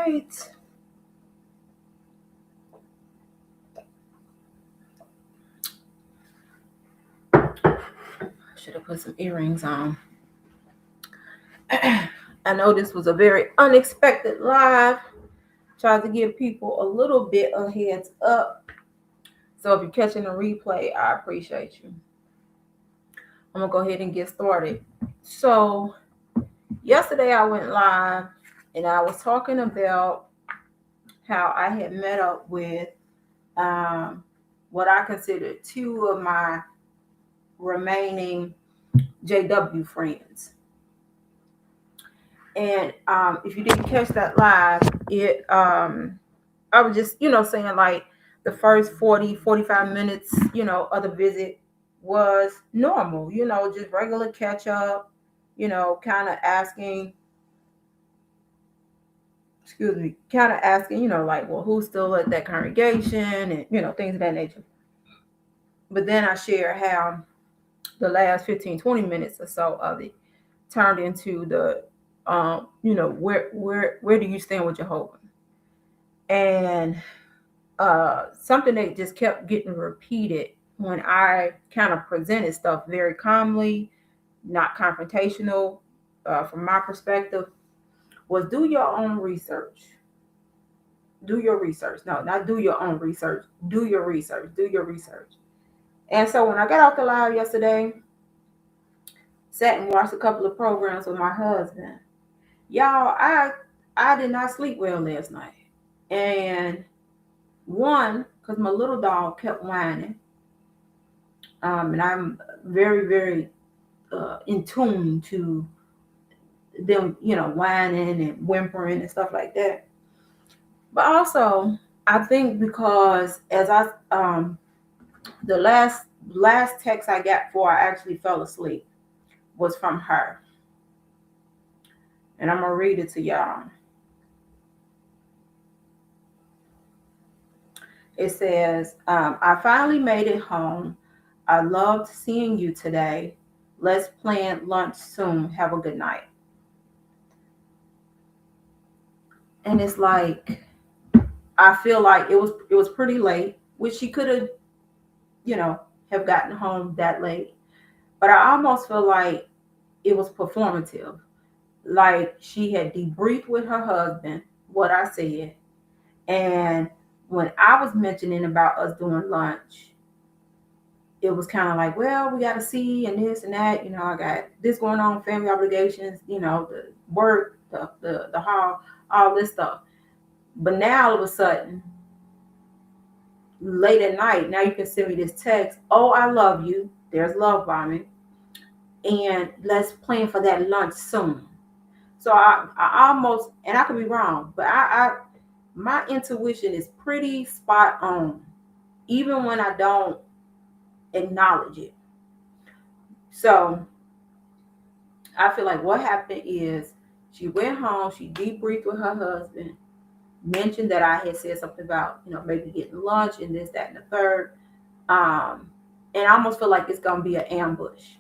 right. Should have put some earrings on. I know this was a very unexpected live. Tried to give people a little bit of heads up. So if you're catching a replay, I appreciate you. I'm going to go ahead and get started. So yesterday I went live and I was talking about how I had met up with what I consider two of my remaining JW friends. And if you didn't catch that live, I was just, saying like the first 45 minutes, of the visit was normal, just regular catch up, kind of asking, like, well, who's still at that congregation and, things of that nature. But then I share how the last 15, 20 minutes or so of it turned into the, where do you stand with Jehovah? And something that just kept getting repeated when I kind of presented stuff very calmly, not confrontational, from my perspective, was do your own research. Do your research. No, not do your own research. Do your research. Do your research. And so when I got off the live yesterday, sat and watched a couple of programs with my husband. Y'all, I did not sleep well last night. And one, because my little dog kept whining. And I'm very, very in tune to them, whining and whimpering and stuff like that. But also, I think because as I the last text I got before I actually fell asleep was from her. And I'm gonna read it to y'all. It says, I finally made it home. I loved seeing you today. Let's plan lunch soon. Have a good night. And it's like, I feel like it was pretty late, which she could have, have gotten home that late. But I almost feel like it was performative. Like she had debriefed with her husband what I said. And when I was mentioning about us doing lunch, it was kind of like, well, we got to see and this and that. I got this going on, family obligations, the work, the hall, all this stuff. But now all of a sudden, late at night, now you can send me this text. Oh, I love you. There's love bombing. And let's plan for that lunch soon. So I almost, and I could be wrong, but my intuition is pretty spot on, even when I don't acknowledge it. So I feel like what happened is she went home, she debriefed with her husband, mentioned that I had said something about, maybe getting lunch and this, that, and the third. And I almost feel like it's going to be an ambush.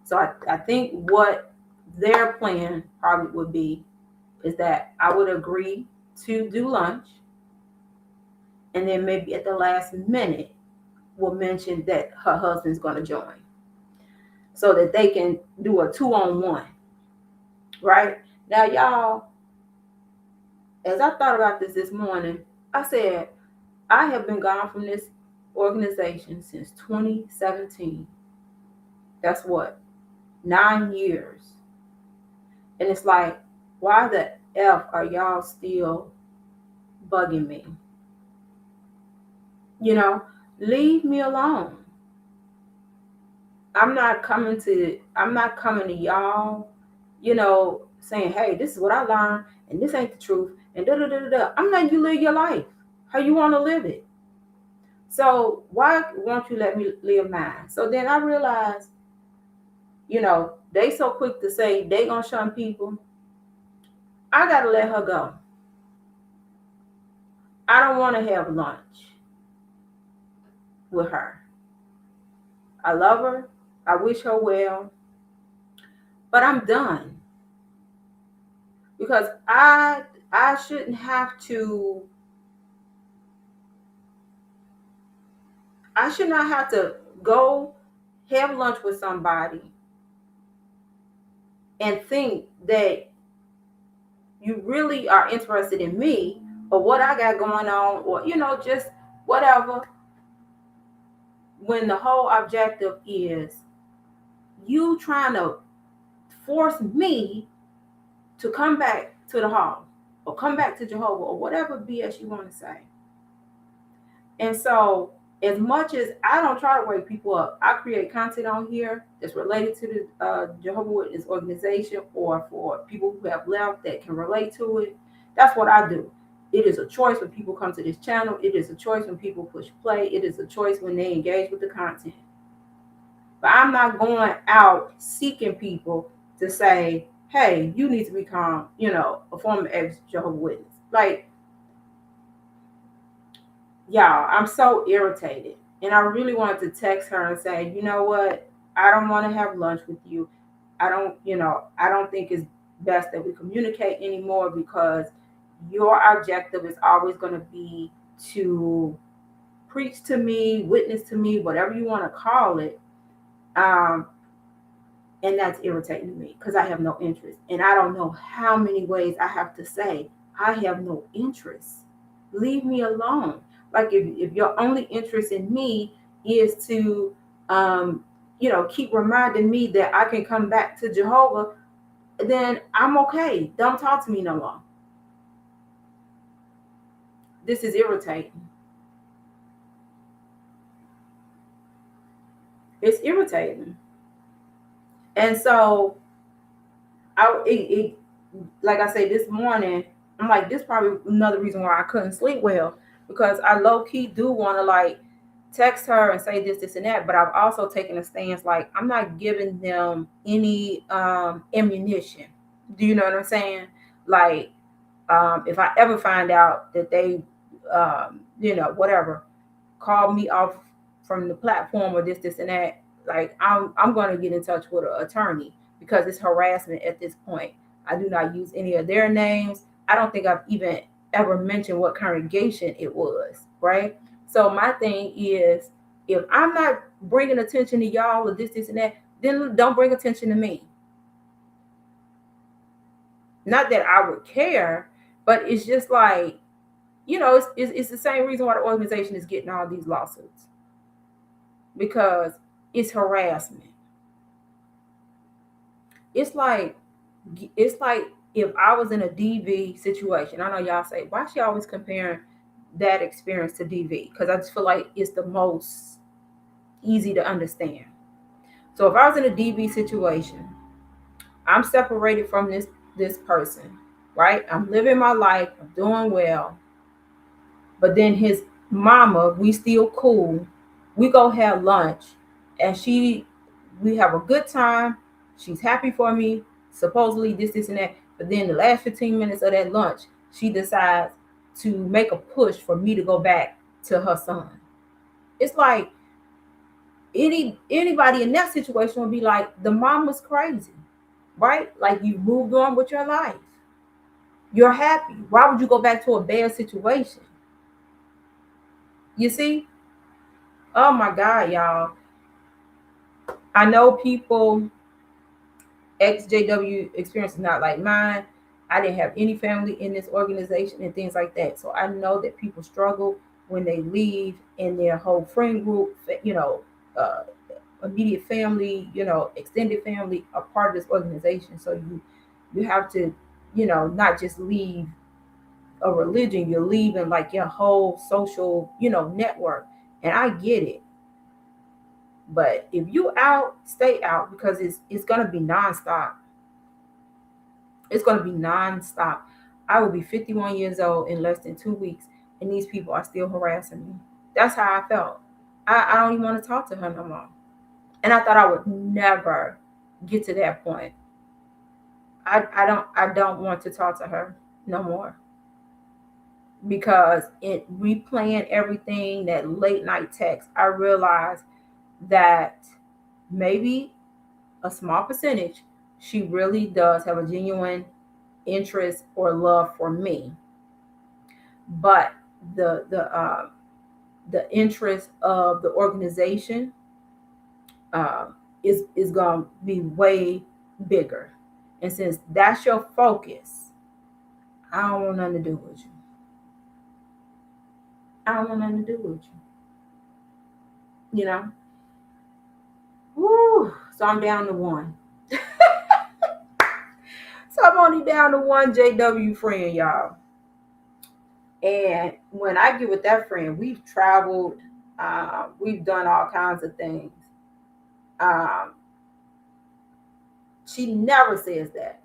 So I think what their plan probably would be is that I would agree to do lunch. And then maybe at the last minute, will mention that her husband's going to join. So that they can do a 2-on-1. Right? Now, y'all, as I thought about this morning, I said, I have been gone from this organization since 2017. That's what? 9 years. And it's like, why the F are y'all still bugging me? Leave me alone. I'm not coming to y'all, saying, hey, this is what I learned and this ain't the truth and da da da da. I'm letting you live your life how you want to live it. So why won't you let me live mine? So then I realized, they so quick to say they gonna shun people. I gotta let her go. I don't want to have lunch with her. I love her. I wish her well. But I'm done. Because I I shouldn't have to, I should not have to go have lunch with somebody and think that you really are interested in me or what I got going on, or, just whatever, when the whole objective is you trying to force me to come back to the hall or come back to Jehovah or whatever BS you want to say. And so, as much as I don't try to wake people up, I create content on here that's related to the Jehovah Witness organization or for people who have left that can relate to it. That's what I do. It is a choice when people come to this channel. It is a choice when people push play. It is a choice when they engage with the content. But I'm not going out seeking people to say, hey, you need to become, a former ex-Jehovah Witness. Like, y'all, I'm so irritated. And I really wanted to text her and say, you know what? I don't want to have lunch with you. I don't think it's best that we communicate anymore, because your objective is always going to be to preach to me, witness to me, whatever you want to call it. And that's irritating to me because I have no interest. And I don't know how many ways I have to say, I have no interest. Leave me alone. Like, if your only interest in me is to, keep reminding me that I can come back to Jehovah, then I'm okay. Don't talk to me no more. This is irritating. It's irritating. And so, like I say, this morning, I'm like, this is probably another reason why I couldn't sleep well, because I low key do want to like text her and say this and that, but I've also taken a stance like I'm not giving them any ammunition. Do you know what I'm saying? Like, if I ever find out that they, whatever, call me off from the platform or this and that, like I'm going to get in touch with an attorney, because it's harassment at this point. I do not use any of their names. I don't think I've even ever mentioned what congregation it was, right? So my thing is, if I'm not bringing attention to y'all or this and that, then don't bring attention to me. Not that I would care, but it's just like, it's the same reason why the organization is getting all these lawsuits, because it's harassment. It's like if I was in a DV situation. I know y'all say, why is she always comparing that experience to DV? Because I just feel like it's the most easy to understand. So if I was in a DV situation, I'm separated from this person, right? I'm living my life, I'm doing well, but then his mama, we still cool. We go have lunch, and we have a good time. She's happy for me, supposedly this and that. But then the last 15 minutes of that lunch, she decides to make a push for me to go back to her son. It's like anybody in that situation would be like, the mom was crazy, right? Like, you moved on with your life. You're happy. Why would you go back to a bad situation? You see? Oh my God, y'all. I know people, XJW experience is not like mine. I didn't have any family in this organization and things like that. So I know that people struggle when they leave, and their whole friend group, uh, immediate family, extended family are part of this organization. So you have to, not just leave a religion, you're leaving like your whole social, network. And I get it. But if you out, stay out, because it's gonna be nonstop. It's gonna be nonstop. I will be 51 years old in less than 2 weeks, and these people are still harassing me. That's how I felt. I don't even want to talk to her no more. And I thought I would never get to that point. I don't want to talk to her no more, because it replaying everything, that late night text, I realized that maybe a small percentage, she really does have a genuine interest or love for me, but the interest of the organization uh, is going to be way bigger. And since that's your focus, I don't want nothing to do with you. I don't want nothing to do with you. You know? Woo! So I'm down to one. So I'm only down to one JW friend, y'all. And when I get with that friend, we've traveled, we've done all kinds of things. Um, she never says that.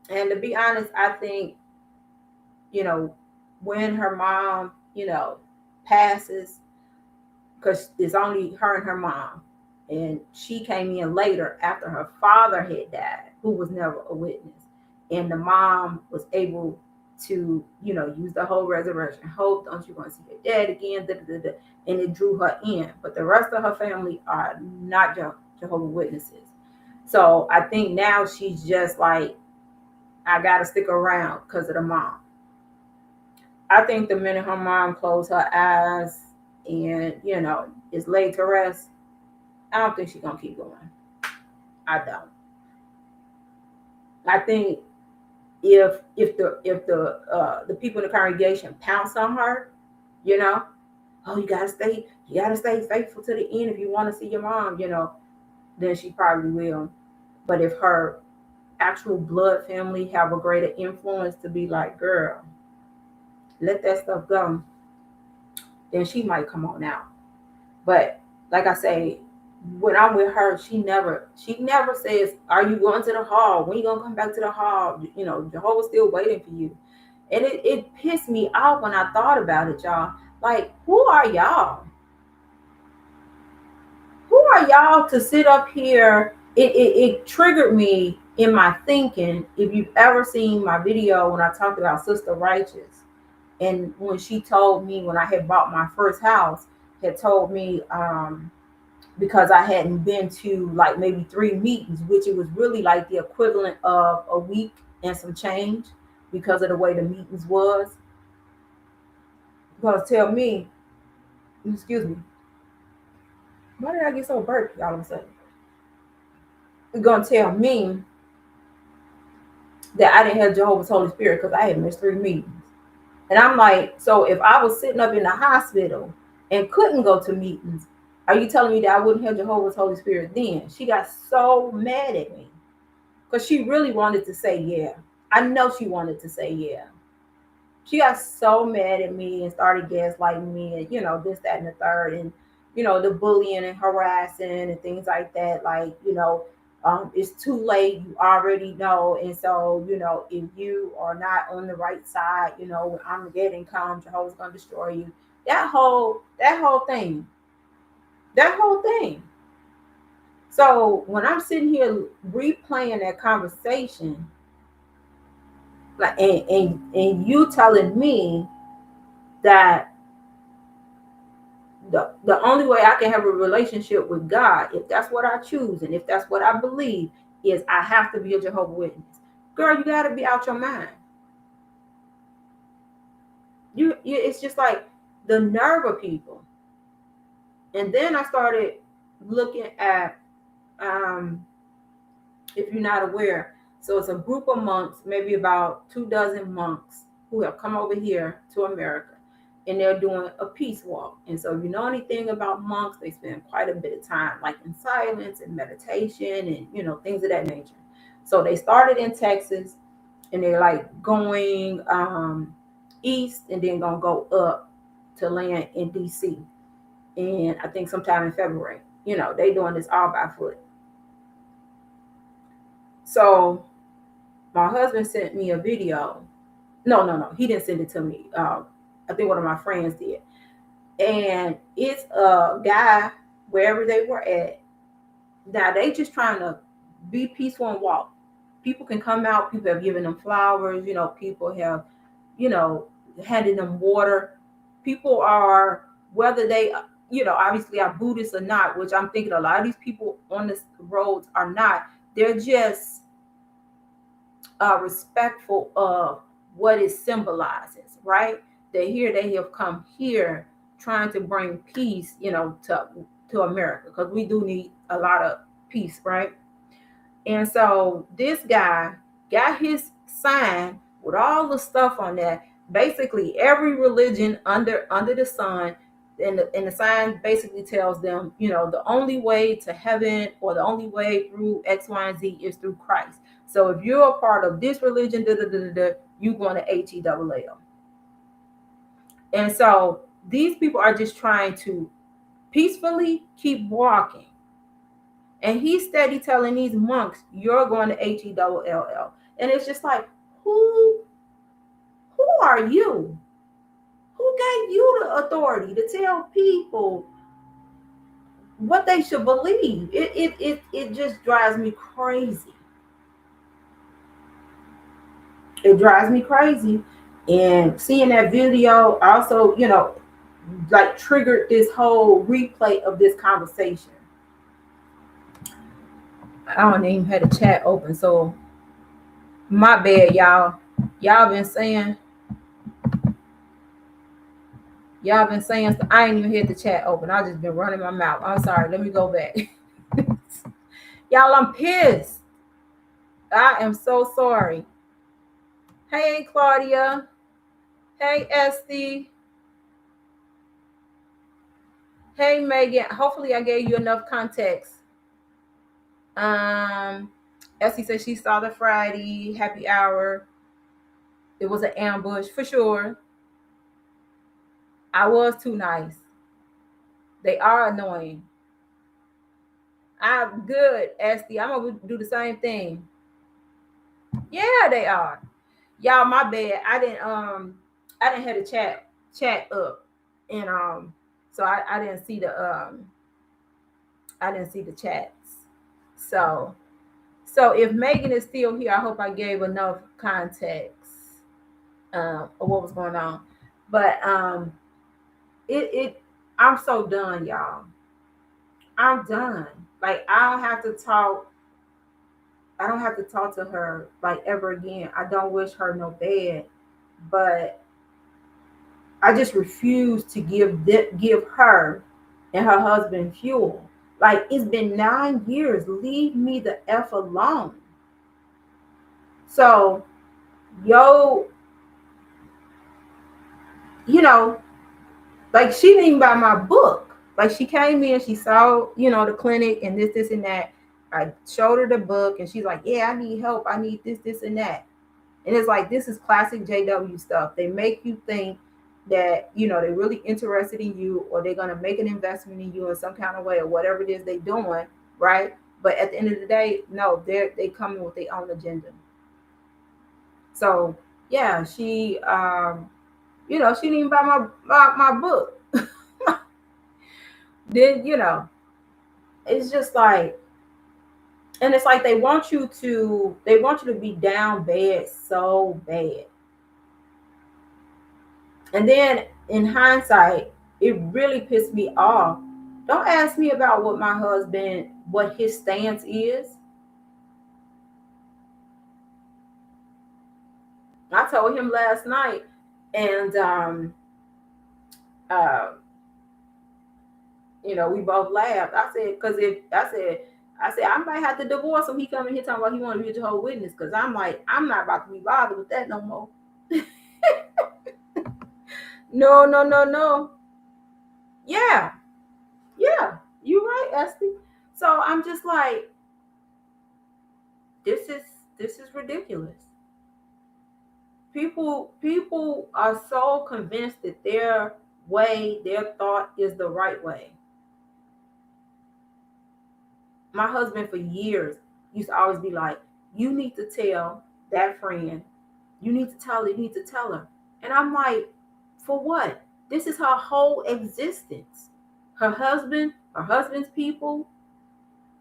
And to be honest, I think, you know, when her mom, passes, because it's only her and her mom. And she came in later after her father had died, who was never a witness. And the mom was able to, use the whole resurrection hope. Don't you want to see your dad again? Da, da, da, da. And it drew her in. But the rest of her family are not Jehovah's Witnesses. So I think now she's just like, I got to stick around because of the mom. I think the minute her mom closed her eyes and, is laid to rest, I don't think she's going to keep going. I don't. I think if the people in the congregation pounce on her, oh, you gotta stay faithful to the end if you want to see your mom, then she probably will. But if her actual blood family have a greater influence to be like, girl, let that stuff go, then she might come on out. But like I say, when I'm with her, she never says, are you going to the hall? When you gonna come back to the hall? Jehovah's still waiting for you. And it pissed me off when I thought about it, y'all. Like, who are y'all? Who are y'all to sit up here? It triggered me in my thinking. If you've ever seen my video when I talked about Sister Righteous, and when she told me when I had bought my first house, had told me, because I hadn't been to like maybe 3 meetings, which it was really like the equivalent of a week and some change because of the way the meetings was. Because tell me, excuse me, why did I get so burpy all of a sudden? You're going to tell me that I didn't have Jehovah's Holy Spirit because I had missed 3 meetings. And I'm like, so if I was sitting up in the hospital and couldn't go to meetings, are you telling me that I wouldn't have Jehovah's Holy Spirit then? She got so mad at me because she really wanted to say yeah. I know she wanted to say yeah. She got so mad at me and started gaslighting me and, this, that, and the third. And, the bullying and harassing and things like that. Like, it's too late. You already know. And so, if you are not on the right side, when Armageddon comes, Jehovah's going to destroy you. That whole thing. That whole thing. So when I'm sitting here replaying that conversation, like, and you telling me that the only way I can have a relationship with God, if that's what I choose and if that's what I believe, is I have to be a Jehovah's Witness. Girl, you got to be out your mind. You it's just like the nerve of people. And then I started looking at, if you're not aware, so it's a group of monks, maybe about 24 monks who have come over here to America, and they're doing a peace walk. And so if you know anything about monks, they spend quite a bit of time like in silence and meditation and, things of that nature. So they started in Texas and they're like going east and then gonna go up to land in DC. And I think sometime in February, they doing this all by foot. So my husband sent me a video. No. He didn't send it to me. I think one of my friends did. And it's a guy wherever they were at. Now they just trying to be peaceful and walk. People can come out. People have given them flowers. People have, handed them water. People are, whether they, obviously are Buddhists or not, which I'm thinking a lot of these people on this roads are not. They're just respectful of what it symbolizes, right? That here they have come here trying to bring peace, to America, because we do need a lot of peace, right? And so this guy got his sign with all the stuff on that. Basically, every religion under the sun, and the sign basically tells them, the only way to heaven or the only way through X, Y, and Z is through Christ. So if you're a part of this religion, you're going to HELL. And so these people are just trying to peacefully keep walking. And he's steady telling these monks, you're going to HELL. And it's just like, who are you? Who gave you the authority to tell people what they should believe? It just drives me crazy. It drives me crazy. And seeing that video also, like triggered this whole replay of this conversation. I don't even have the chat open, so my bad, y'all. Y'all been saying I ain't even had the chat open. I just been running my mouth. I'm sorry. Let me go back. Y'all, I'm pissed. I am so sorry. Hey, Claudia. Hey, Esty. Hey, Megan. Hopefully I gave you enough context. Esty said she saw the Friday happy hour. It was an ambush for sure. I was too nice. They are annoying. I'm good, Esty. I'm gonna do the same thing. Yeah, they are. Y'all, my bad. I didn't have the chat up, and so I didn't see the chats. So if Megan is still here, I hope I gave enough context of what was going on. But I'm so done, y'all. I'm done. Like, I don't have to talk to her like ever again. I don't wish her no bad, but I just refuse to give her and her husband fuel. Like, it's been 9 years. Leave me the F alone. So, like, she didn't even buy my book. Like, she came in, she saw, the clinic and this and that. I showed her the book and she's like, yeah, I need help. I need this and that. And it's like, this is classic JW stuff. They make you think that, they're really interested in you, or they're going to make an investment in you in some kind of way, or whatever it is they're doing, right? But at the end of the day, no, they come in with their own agenda. So, yeah, she, she didn't even buy my book. Then, it's just like, and it's like they want you to be down bad so bad. And then in hindsight, it really pissed me off. Don't ask me about what his stance is. I told him last night, and we both laughed. I said, I might have to divorce him. He coming here talking about he want to be a Jehovah's Witness, because I'm like, I'm not about to be bothered with that no more. No. Yeah, you're right, Esty. So I'm just like, this is ridiculous. People are so convinced that their thought is the right way. My husband for years used to always be like, you need to tell that friend, you need to tell her. And I'm like, for what? This is her whole existence. Her husband's people.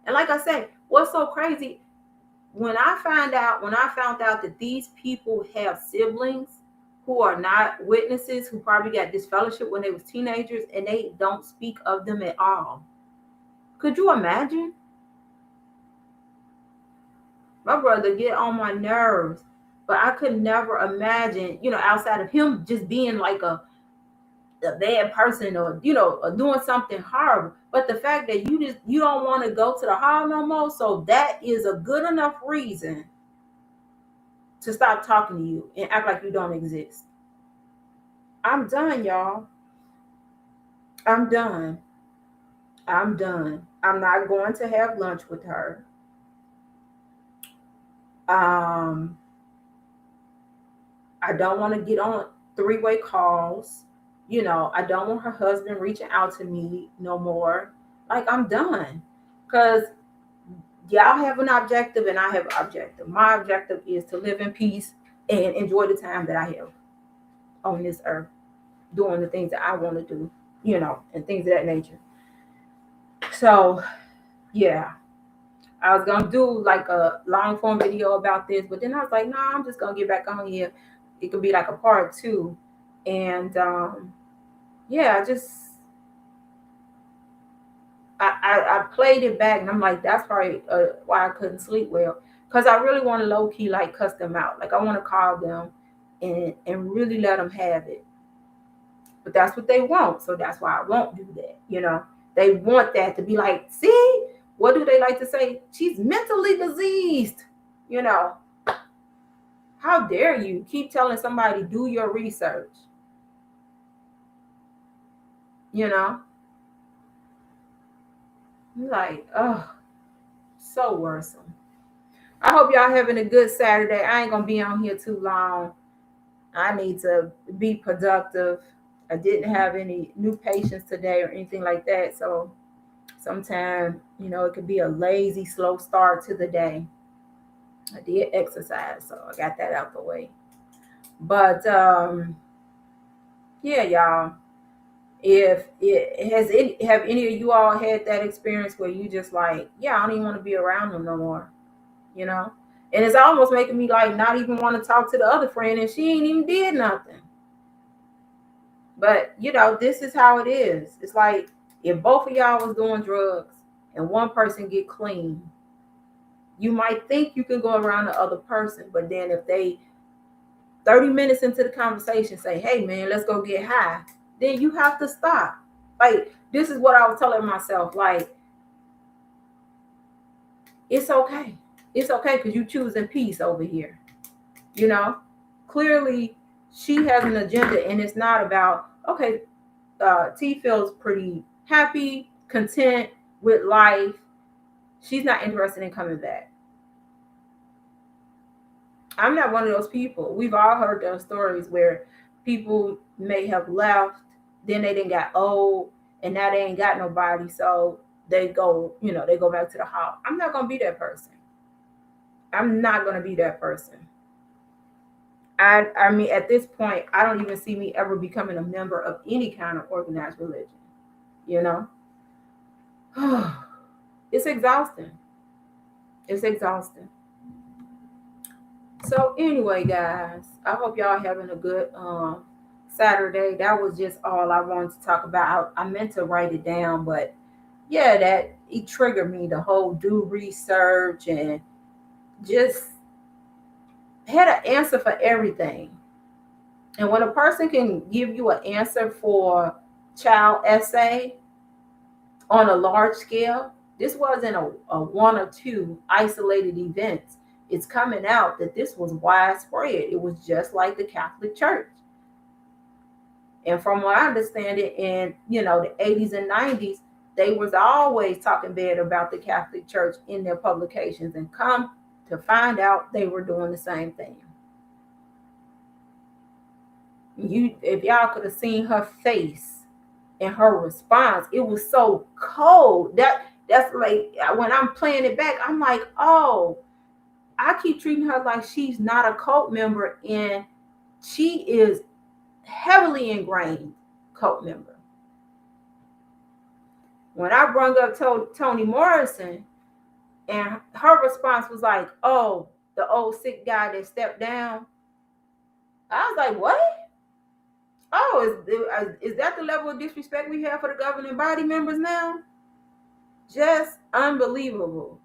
And like I said, what's so crazy, when I found out that these people have siblings who are not witnesses, who probably got disfellowship when they was teenagers, and they don't speak of them at all. Could you imagine? My brother get on my nerves, but I could never imagine, outside of him just being like a bad person, or or doing something horrible. But the fact that you don't want to go to the hall no more, so that is a good enough reason to stop talking to you and act like you don't exist. I'm done, y'all. I'm done. I'm done. I'm not going to have lunch with her. Um, I don't want to get on three-way calls. I don't want her husband reaching out to me no more. Like, I'm done. Because y'all have an objective and I have an objective. My objective is to live in peace and enjoy the time that I have on this earth, doing the things that I want to do, and things of that nature. So, yeah, I was gonna do like a long form video about this, but then I was like, no, I'm just gonna get back on here. It could be like a part two, and yeah, I played it back, and I'm like, that's probably why I couldn't sleep well, because I really want to low key like cuss them out. Like, I want to call them and really let them have it, but that's what they want, so that's why I won't do that. They want that to be like, see, what do they like to say? She's mentally diseased. You know, how dare you keep telling somebody do your research? You know, like, oh, so worrisome. I hope y'all having a good Saturday. I ain't gonna be on here too long. I need to be productive. I didn't have any new patients today or anything like that, so sometimes it could be a lazy, slow start to the day. I did exercise, so I got that out the way. But yeah, y'all. If it has have any of you all had that experience where you just like, yeah, I don't even want to be around them no more, you know? And it's almost making me like not even want to talk to the other friend, and she ain't even did nothing. But this is how it is. It's like if both of y'all was doing drugs and one person get clean, you might think you can go around the other person, but then if they 30 minutes into the conversation say, hey man, let's go get high, then you have to stop. Like, this is what I was telling myself, like, it's okay. It's okay because you choosing peace over here. Clearly she has an agenda, and it's not about, okay, T feels pretty happy, content with life. She's not interested in coming back. I'm not one of those people. We've all heard those stories where people may have left, then they didn't got old, and now they ain't got nobody, so they go, they go back to the house. I'm not gonna be that person. I'm not gonna be that person. I mean, at this point, I don't even see me ever becoming a member of any kind of organized religion. You know, it's exhausting. It's exhausting. So anyway, guys, I hope y'all having a good Saturday. That was just all I wanted to talk about. I meant to write it down, but yeah, that it triggered me, the whole do research and just had an answer for everything. And when a person can give you an answer for child essay on a large scale, this wasn't a one or two isolated events. It's coming out that this was widespread. It was just like the Catholic Church. And from what I understand it, in the 80s and 90s, they was always talking bad about the Catholic Church in their publications, and come to find out they were doing the same thing. If y'all could have seen her face and her response, it was so cold. That's like, when I'm playing it back, I'm like, oh, I keep treating her like she's not a cult member, and she is heavily ingrained cult member. When I brought up Toni Morrison, and her response was like, oh, the old sick guy that stepped down, I was like, what? Oh, is that the level of disrespect we have for the governing body members now? Just unbelievable.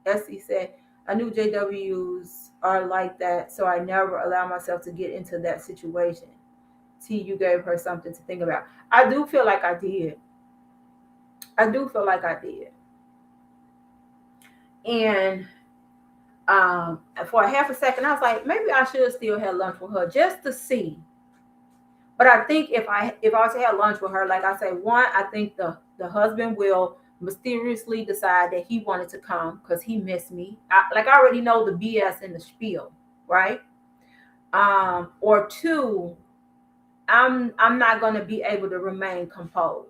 Essie said, I knew JWs are like that, so I never allow myself to get into that situation. T, you gave her something to think about. I do feel like I did. I do feel like I did. And for a half a second, I was like, maybe I should still have lunch with her just to see. But I think if I was to have lunch with her, like I say, one, I think the husband will mysteriously decide that he wanted to come because he missed me. I already know the BS and the spiel, right? Or two, I'm not going to be able to remain composed.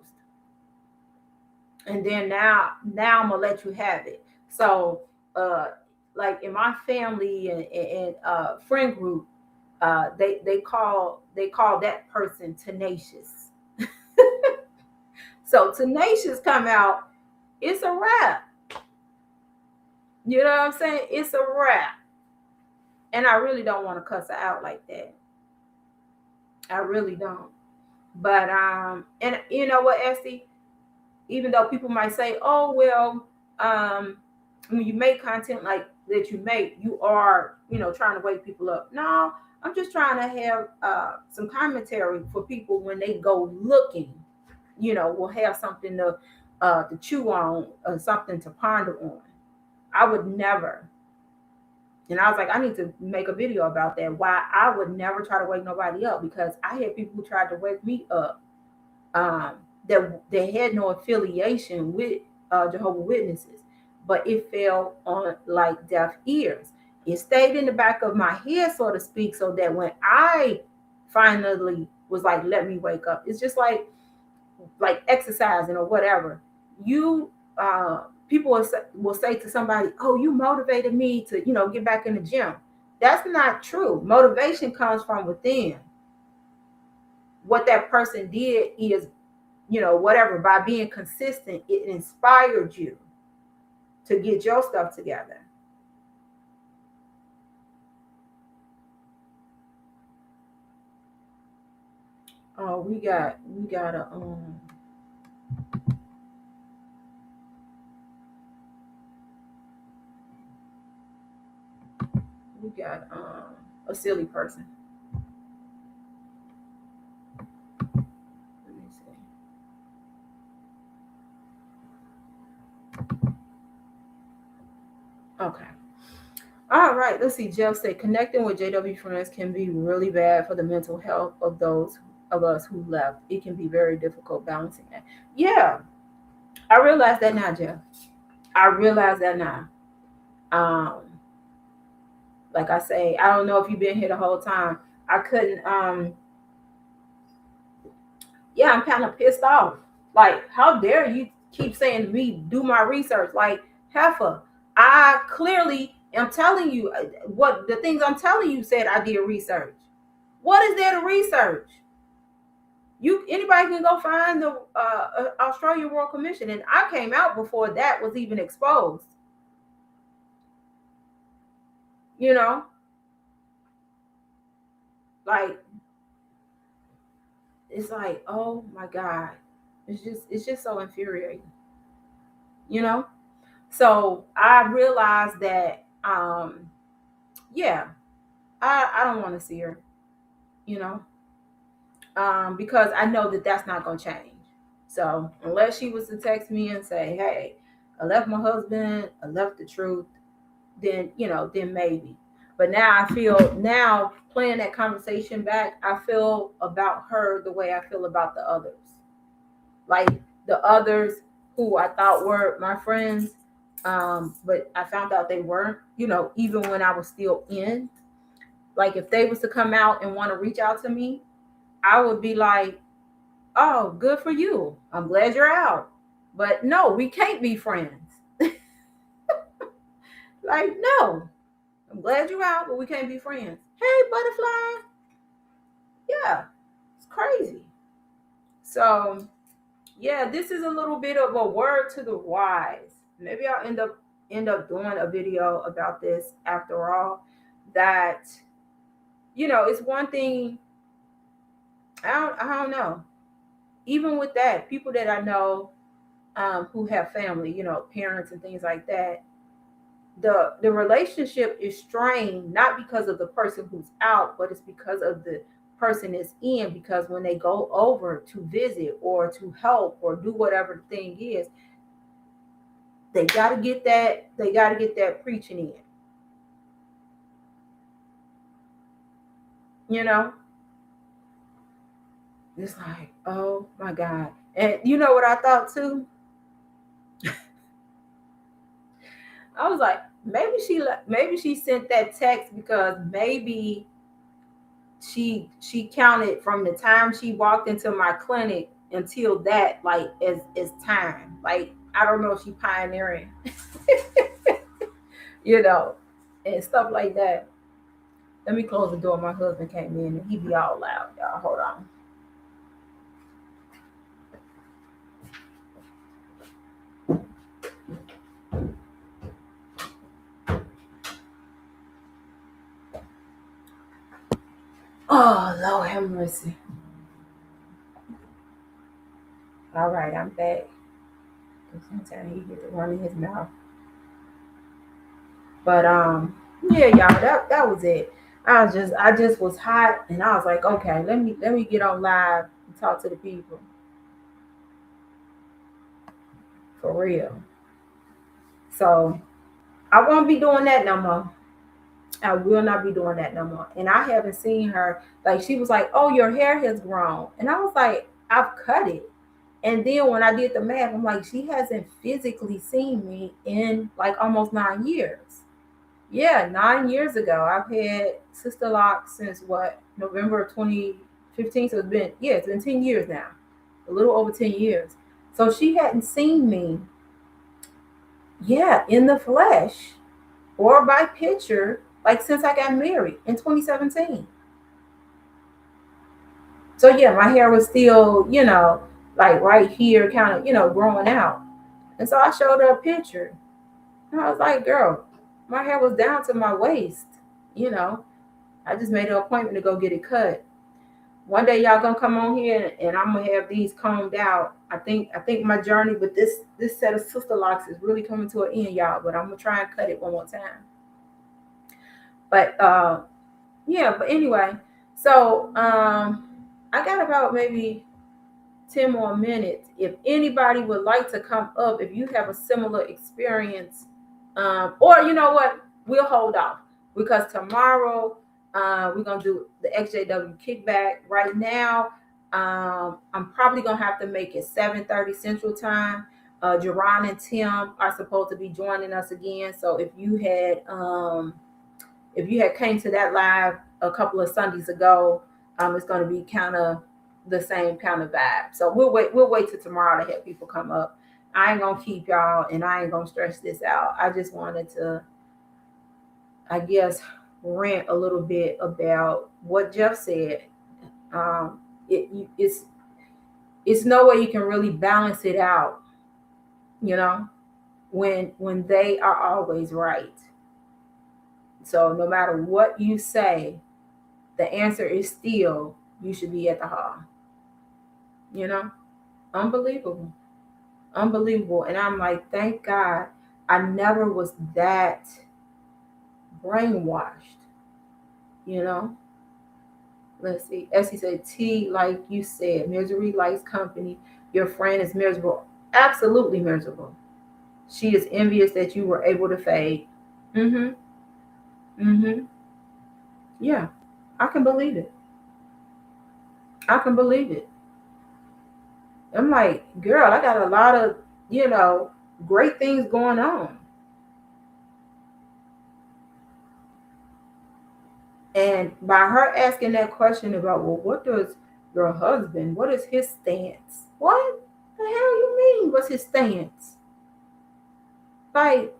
And then now I'm gonna let you have it. So like in my family and friend group, they call that person tenacious. So tenacious come out, it's a wrap. You know what I'm saying? It's a wrap. And I really don't want to cuss her out like that. I really don't. But and you know what, Esty? Even though people might say, "Oh well, when you make content like that, you are, trying to wake people up." No, I'm just trying to have some commentary for people when they go looking. Will have something to chew on, something to ponder on. I would never. And I was like, I need to make a video about that. Why I would never try to wake nobody up, because I had people who tried to wake me up um, that they had no affiliation with Jehovah's Witnesses, but it fell on like deaf ears. It stayed in the back of my head, so to speak, so that when I finally was like, let me wake up, it's just like exercising or whatever. You people will say to somebody, oh, you motivated me to get back in the gym. That's not true. Motivation comes from within. What that person did is, whatever, by being consistent, it inspired you to get your stuff together. Oh, we got a we got a silly person. Let me see. Okay. All right, let's see. Jeff said connecting with JW friends can be really bad for the mental health of those of us who left. It can be very difficult balancing that. Yeah, I realize that now, Jeff. I realize that now. Um, like I say, I don't know if you've been here the whole time. I couldn't. Yeah, I'm kind of pissed off. Like, how dare you keep saying to me, do my research? Like, heifer, I clearly am telling you what the things I'm telling you said I did research. What is there to research? Anybody can go find the Australian Royal Commission, and I came out before that was even exposed. You know, like it's like, oh my god, it's just so infuriating. You know, so I realized that, yeah, I don't want to see her. You know, because I know that that's not gonna change. So unless she was to text me and say, hey, I left my husband, I left the truth, then then maybe. But now I feel, now playing that conversation back, I feel about her the way I feel about the others. Like the others who I thought were my friends, but I found out they weren't, even when I was still in. Like if they was to come out and want to reach out to me, I would be like, oh, good for you. I'm glad you're out. But no, we can't be friends. Like, no, I'm glad you're out, but we can't be friends. Hey, butterfly. Yeah, it's crazy. So, yeah, this is a little bit of a word to the wise. Maybe I'll end up doing a video about this after all. That it's one thing. I don't know. Even with that, people that I know who have family, parents and things like that, the relationship is strained, not because of the person who's out, but it's because of the person is in. Because when they go over to visit or to help or do whatever the thing is, they got to get that preaching in, you know. It's like, oh my God. And you know what I thought too? I was like, maybe she sent that text because maybe she counted from the time she walked into my clinic until that, like, as time. Like, I don't know if she pioneering, you know, and stuff like that. Let me close the door. My husband came in and he be all loud, y'all. Hold on. Oh, Lord have mercy. All right, I'm back. Sometimes he get to run in his mouth. But yeah, y'all, that was it. I just was hot and I was like, okay, let me get on live and talk to the people. For real. So I won't be doing that no more. I will not be doing that no more. And I haven't seen her. Like, she was like, oh, your hair has grown. And I was like, I've cut it. And then when I did the math, I'm like, she hasn't physically seen me in like almost 9 years. Yeah, 9 years ago. I've had Sister Lock since what? November of 2015. So it's been 10 years now. A little over 10 years. So she hadn't seen me, yeah, in the flesh or by picture, like since I got married in 2017. So yeah, my hair was still, like right here, kind of, growing out. And so I showed her a picture. And I was like, girl, my hair was down to my waist, you know. I just made an appointment to go get it cut. One day y'all gonna come on here and I'm gonna have these combed out. I think my journey with this set of sister locks is really coming to an end, y'all. But I'm gonna try and cut it one more time. But yeah, but anyway, so I got about maybe 10 more minutes. If anybody would like to come up, if you have a similar experience, or you know what, we'll hold off because tomorrow we're going to do the XJW kickback. Right now, I'm probably going to have to make it 7:30 Central Time. Jerron and Tim are supposed to be joining us again. So if you had came to that live a couple of Sundays ago, it's going to be kind of the same kind of vibe. So we'll wait till tomorrow to have people come up. I ain't gonna keep y'all and I ain't gonna stress this out. I just wanted to, I guess, rant a little bit about what Jeff said. Um, it's no way you can really balance it out, you know, when they are always right. So no matter what you say, the answer is still you should be at the hall. You know, unbelievable, unbelievable. And I'm like, thank God I never was that brainwashed. You know, let's see. As he said, T, like you said, misery likes company. Your friend is miserable, absolutely miserable. She is envious that you were able to fade. Mm-hmm. Mm-hmm. Yeah, I can believe it. I can believe it. I'm like, girl, I got a lot of, you know, great things going on. And by her asking that question about, well, what does your husband, what is his stance? What the hell you mean? What's his stance? Like,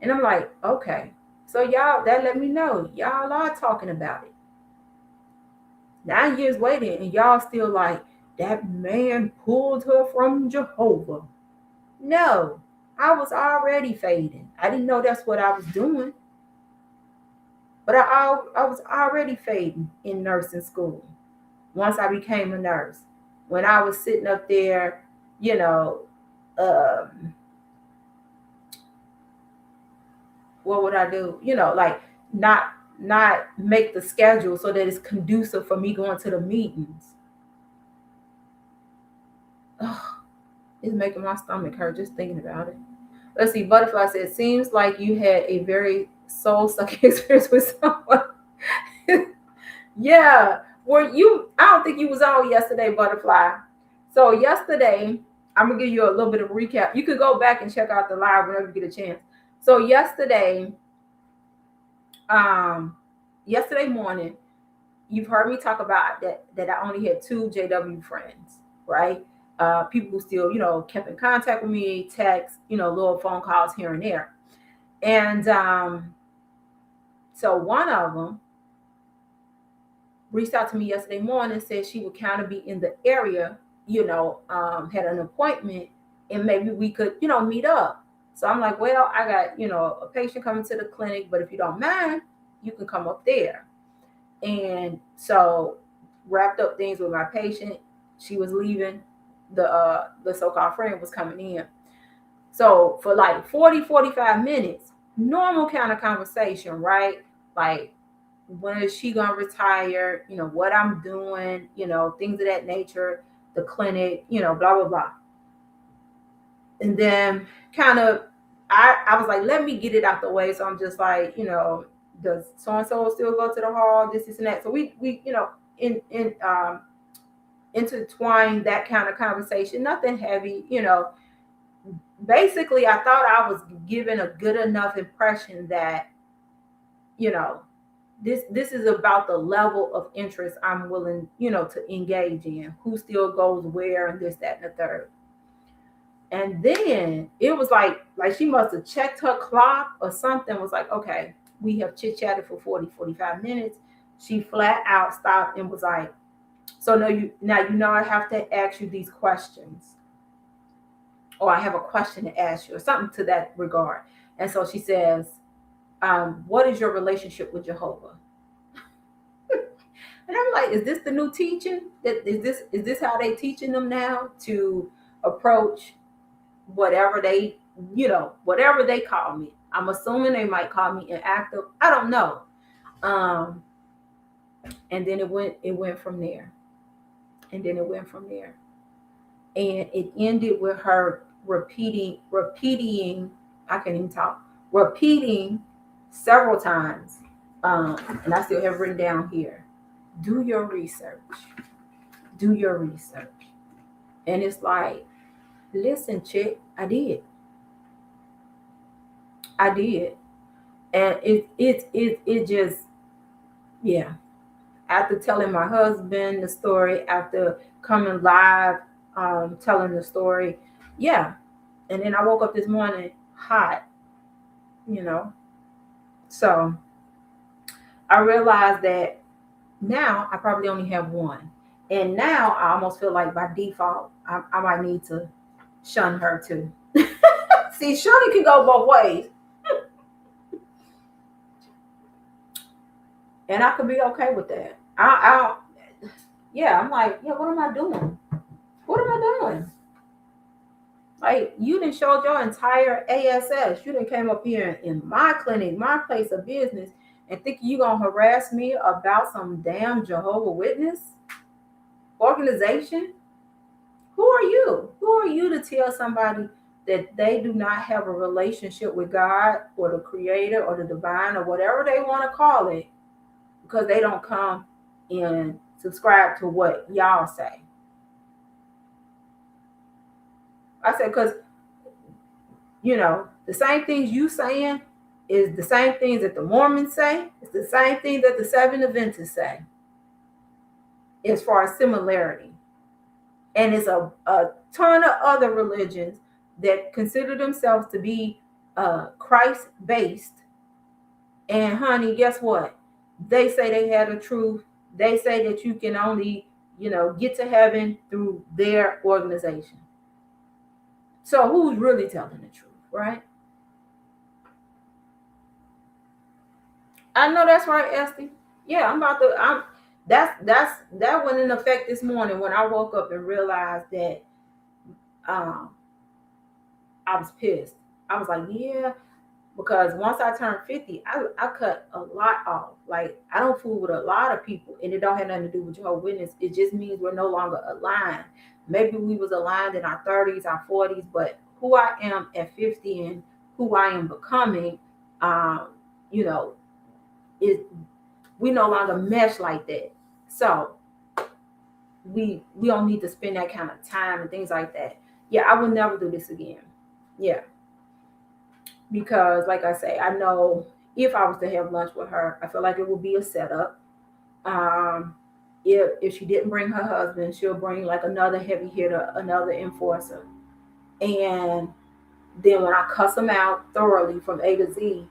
and I'm like, okay. So y'all, that let me know. Y'all are talking about it. 9 years later, and y'all still like, that man pulled her from Jehovah. No, I was already fading. I didn't know that's what I was doing, but I was already fading in nursing school once I became a nurse. When I was sitting up there, you know, um, what would I do? Like not make the schedule so that it's conducive for me going to the meetings. Ugh, it's making my stomach hurt just thinking about it. Let's see. Butterfly says, seems like you had a very soul sucking experience with someone. Yeah. I don't think you was on yesterday, Butterfly. So yesterday, I'm gonna give you a little bit of recap. You could go back and check out the live whenever you get a chance. So yesterday morning, you've heard me talk about that I only had 2 JW friends, right? People who still, kept in contact with me, text, little phone calls here and there. And so one of them reached out to me yesterday morning and said she would kind of be in the area, had an appointment, and maybe we could, meet up. So I'm like, well, I got, a patient coming to the clinic, but if you don't mind, you can come up there. And so wrapped up things with my patient. She was leaving. The so-called friend was coming in. So for like 40-45 minutes, normal kind of conversation, right? Like, when is she gonna retire? What I'm doing, things of that nature, the clinic, blah, blah, blah. And then kind of I was like, let me get it out the way. So I'm just like, does so-and-so still go to the hall? This and that. So we intertwine that kind of conversation, nothing heavy, Basically, I thought I was giving a good enough impression that, this is about the level of interest I'm willing, to engage in, who still goes where and this, that, and the third. And then it was like she must have checked her clock or something, was like, okay, we have chit-chatted for 40-45 minutes. She flat out stopped and was like, so now I have to ask you these questions, or I have a question to ask you, or something to that regard. And so she says, what is your relationship with Jehovah? And I'm like, is this the new teaching? Is this how they teaching them now to approach whatever whatever they call me? I'm assuming they might call me inactive. I don't know. And then it went from there. And then it went from there. And it ended with her repeating, I can't even talk, repeating several times. And I still have written down here, do your research. Do your research. And it's like, listen, chick, I did. And it just, yeah. After telling my husband the story, after coming live, telling the story, yeah. And then I woke up this morning hot, So I realized that now I probably only have one. And now I almost feel like by default, I might need to shun her too. See, shunning can go both ways. And I could be okay with that. I'm like, yeah, what am I doing? What am I doing? Like, you didn't show your entire ASS. You didn't came up here in my clinic, my place of business, and think you gonna harass me about some damn Jehovah Witness organization? Who are you? Who are you to tell somebody that they do not have a relationship with God or the Creator or the Divine or whatever they want to call it, because they don't come and subscribe to what y'all say? I said, because, the same things you saying is the same things that the Mormons say. It's the same thing that the Seven Adventists say as far as similarity. And it's a ton of other religions that consider themselves to be Christ-based. And honey, guess what? They say they had the truth. They say that you can only, get to heaven through their organization. So who's really telling the truth, right? I know that's right, Esty. Yeah, that went in effect this morning when I woke up and realized that I was pissed. I was like, yeah, Because once I turned 50, I cut a lot off. Like, I don't fool with a lot of people, and it don't have nothing to do with your witness. It just means we're no longer aligned. Maybe we was aligned in our 30s, our 40s, but who I am at 50 and who I am becoming, um, you know, is we no longer mesh like that. So we don't need to spend that kind of time and things like that. Yeah, I will never do this again. Yeah, because like I say, I know if I was to have lunch with her, I feel like it would be a setup. Um, if she didn't bring her husband, she'll bring like another heavy hitter, another enforcer, and then when I cuss them out thoroughly from A to Z,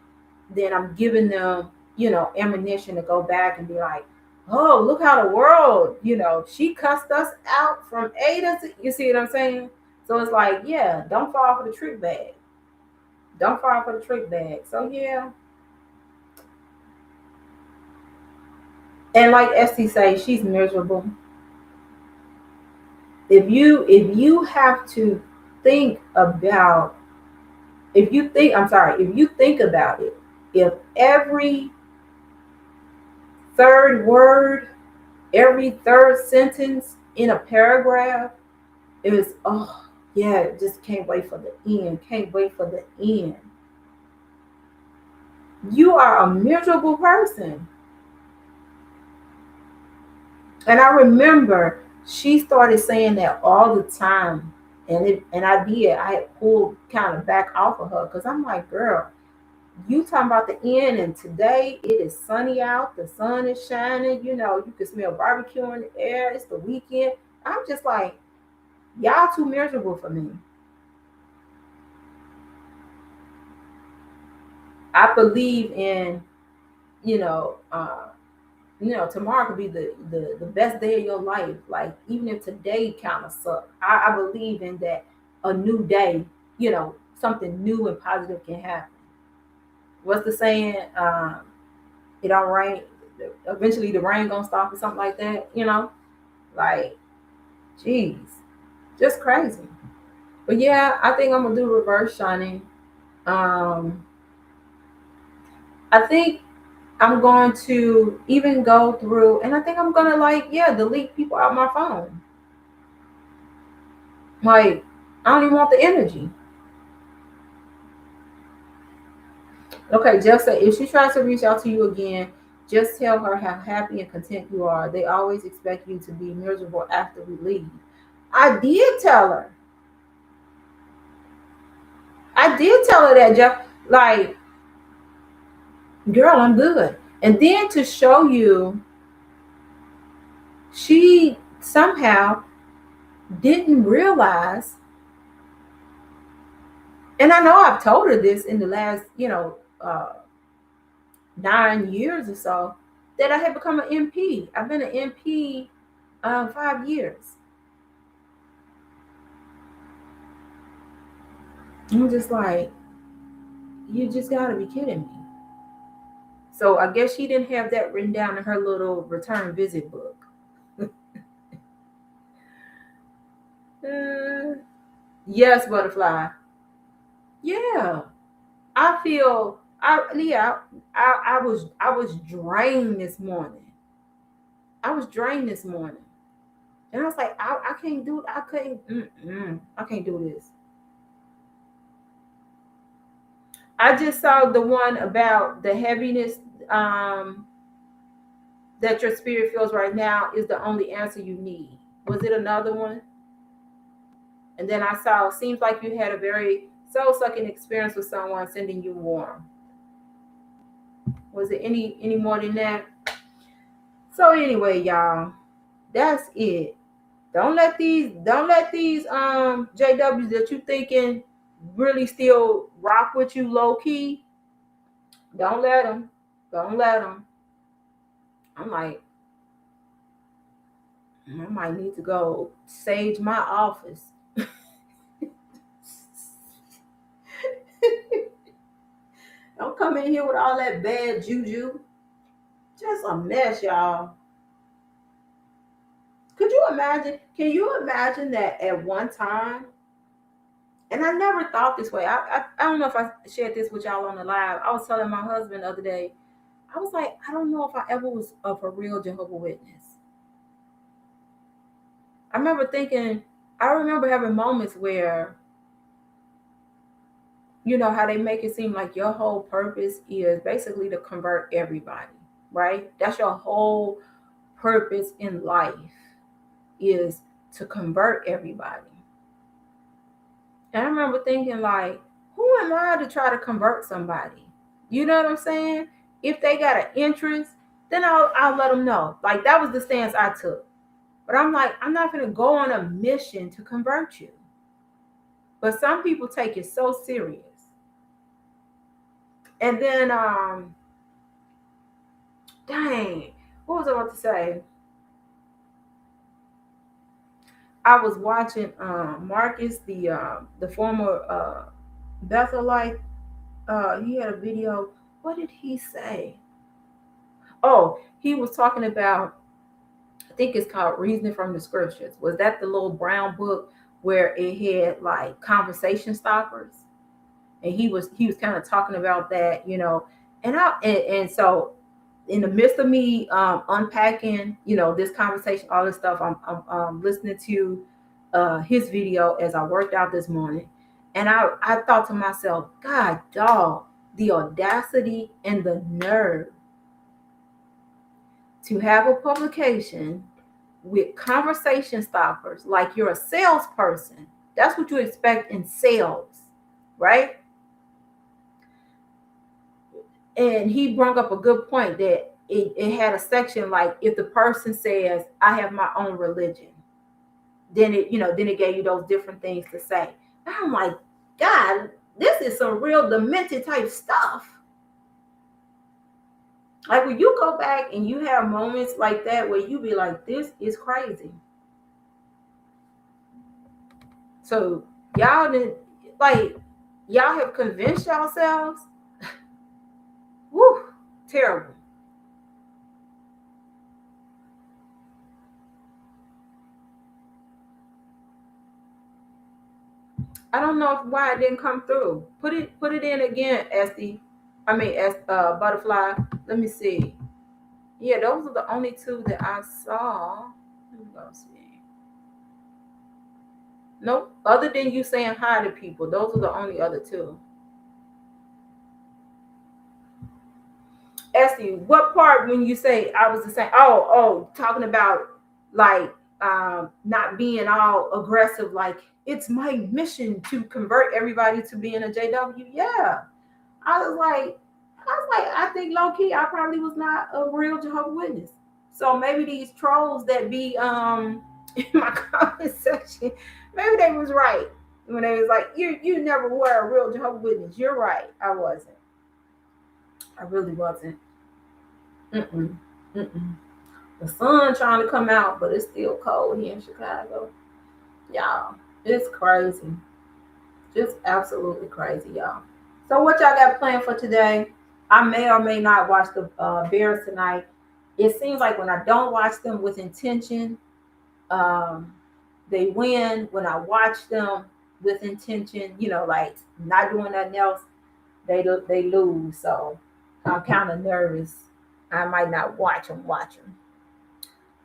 then I'm giving them, ammunition to go back and be like, oh, look how the world, she cussed us out from A to Z. You see what I'm saying? So it's like, yeah, don't fall for the trick bag. Don't fall for the trick bag. So yeah. And like Esty say, she's miserable. If you have to think about if you think about it, if every third word, every third sentence in a paragraph is, oh yeah, just can't wait for the end, can't wait for the end. You are a miserable person. And I remember she started saying that all the time. And I had pulled kind of back off of her because I'm like, girl, you talking about the end, and today it is sunny out, the sun is shining, you can smell barbecue in the air, it's the weekend. I'm just like, y'all too miserable for me. I believe in, you know, tomorrow could be the best day of your life. Like, even if today kind of sucked, I believe in that a new day, something new and positive can happen. What's the saying? It don't rain. Eventually, the rain gonna stop or something like that. Like, jeez, just crazy. But yeah, I think I'm gonna do reverse shining. Um, I think I'm going to even go through, and I think I'm gonna, like, yeah, delete people out my phone. Like, I don't even want the energy. Okay, Jeff said if she tries to reach out to you again, just tell her how happy and content you are. They always expect you to be miserable after we leave. I did tell her. I did tell her that, Jeff. Like, girl, I'm good. And then to show you, she somehow didn't realize, and I know I've told her this in the last, 9 years or so, that I had become an MP. I've been an MP 5 years. I'm just like, you just gotta be kidding me. So I guess she didn't have that written down in her little return visit book. uh, yes, butterfly. Yeah, I feel. I was drained this morning. I was drained this morning, and I was like, I can't do. I couldn't. I can't do this. I just saw the one about the heaviness, um, that your spirit feels right now is the only answer you need. Was it another one? And then I saw, seems like you had a very soul sucking experience with someone sending you warm. Was it any more than that? So anyway, y'all, that's it. Don't let these JWs that you thinking really still rock with you low key. Don't let them. Don't let them. I'm like, I might need to go sage my office. Don't come in here with all that bad juju. Just a mess, y'all. Could you imagine? Can you imagine that at one time And I never thought this way. I don't know if I shared this with y'all on the live. I was telling my husband the other day, I was like, I don't know if I ever was of a real Jehovah Witness. I remember thinking, I remember having moments where, how they make it seem like your whole purpose is basically to convert everybody, right? That's your whole purpose in life, is to convert everybody. And I remember thinking, like, who am I to try to convert somebody? You know what I'm saying? If they got an interest, then I'll let them know. Like, that was the stance I took. But I'm like, I'm not going to go on a mission to convert you. But some people take it so serious. And then, dang, what was I about to say? I was watching Marcus, the former Bethelite. He had a video. What did he say? Oh, he was talking about, I think it's called Reasoning from the Scriptures. Was that the little brown book where it had like conversation stoppers? And he was kind of talking about that. And so in the midst of me unpacking, this conversation, all this stuff, I'm listening to his video as I worked out this morning, and I thought to myself, God, dog, the audacity and the nerve to have a publication with conversation stoppers, like you're a salesperson. That's what you expect in sales, right? And he brought up a good point that it had a section like, if the person says, I have my own religion, then it gave you those different things to say. And I'm like, God, this is some real demented type stuff. Like, when you go back and you have moments like that where you be like, this is crazy. So y'all didn't, like, y'all have convinced yourselves. Woo, terrible. I don't know why it didn't come through. Put it in again, Esty. I mean, Butterfly. Let me see. Yeah, those are the only two that I saw. Let me go see. Nope. Other than you saying hi to people, those are the only other two. Esty, what part when you say I was the same? Oh, talking about like not being all aggressive. Like, it's my mission to convert everybody to being a JW. Yeah, I was like, I think low key, I probably was not a real Jehovah's Witness. So maybe these trolls that be in my comment section, maybe they was right when they was like, you never were a real Jehovah's Witness. You're right, I wasn't. I really wasn't. Mm-mm. Mm-mm. The sun trying to come out, but it's still cold here in Chicago. Y'all, it's crazy. Just absolutely crazy, y'all. So what y'all got planned for today? I may or may not watch the Bears tonight. It seems like when I don't watch them with intention, um, they win. When I watch them with intention, like not doing nothing else, they lose. So I'm kind of nervous. I might not watch them.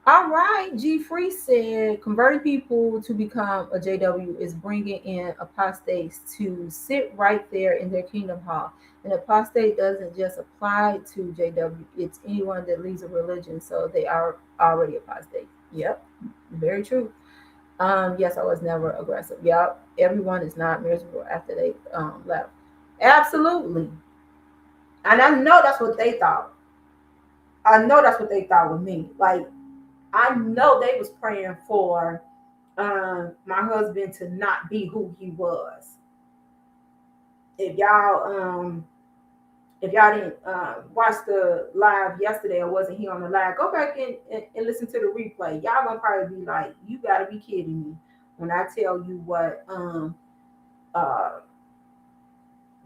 All right, G Free said converting people to become a JW is bringing in apostates to sit right there in their kingdom hall. And apostate doesn't just apply to JW; it's anyone that leaves a religion, so they are already apostate. Yep, very true. Yes, I was never aggressive. Yep, everyone is not miserable after they left. Absolutely, and I know that's what they thought. I know that's what they thought with me. Like, I know they was praying for my husband to not be who he was. If y'all didn't watch the live yesterday or wasn't here on the live, go back and listen to the replay. Y'all gonna probably be like, you gotta be kidding me when I tell you what uh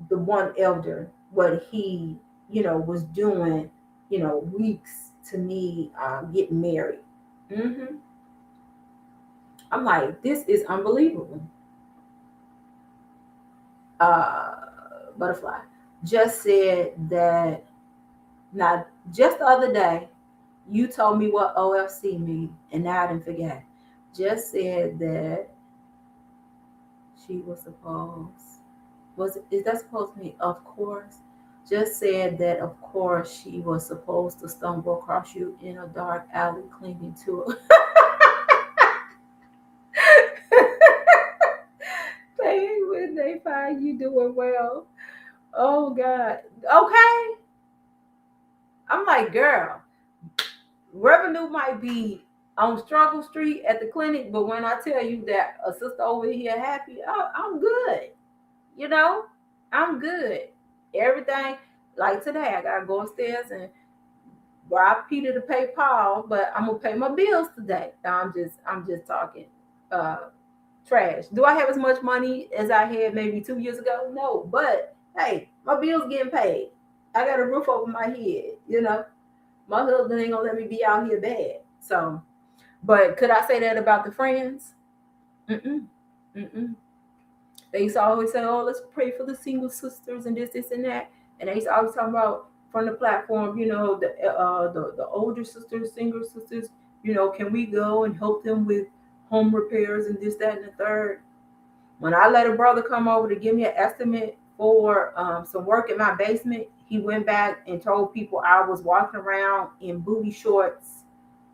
the one elder, what he was doing, weeks to me getting married. I'm like, this is unbelievable. uh, Butterfly, just said that. Now, just the other day, you told me what OFC means, and now I didn't forget. Just said that she was supposed. Is that supposed to mean of course? Just said that of course she was supposed to stumble across you in a dark alley clinging to it. When they find you doing well. Oh God. Okay. I'm like, girl, revenue might be on Struggle Street at the clinic, but when I tell you that a sister over here happy, I'm good. You know, I'm good. Everything like today, I gotta go upstairs and rob Peter to pay Paul, but I'm gonna pay my bills today. I'm just talking trash. Do I have as much money as I had maybe 2 years ago? No, but hey, my bills getting paid. I got a roof over my head. My husband ain't gonna let me be out here bad. So, but could I say that about the friends? Mm-mm. Mm-mm. They used to always say, "Oh, let's pray for the single sisters and this, and that." And they used to always talk about from the platform, the older sisters, single sisters. Can we go and help them with home repairs and this, that, and the third? When I let a brother come over to give me an estimate for some work in my basement, he went back and told people I was walking around in booty shorts,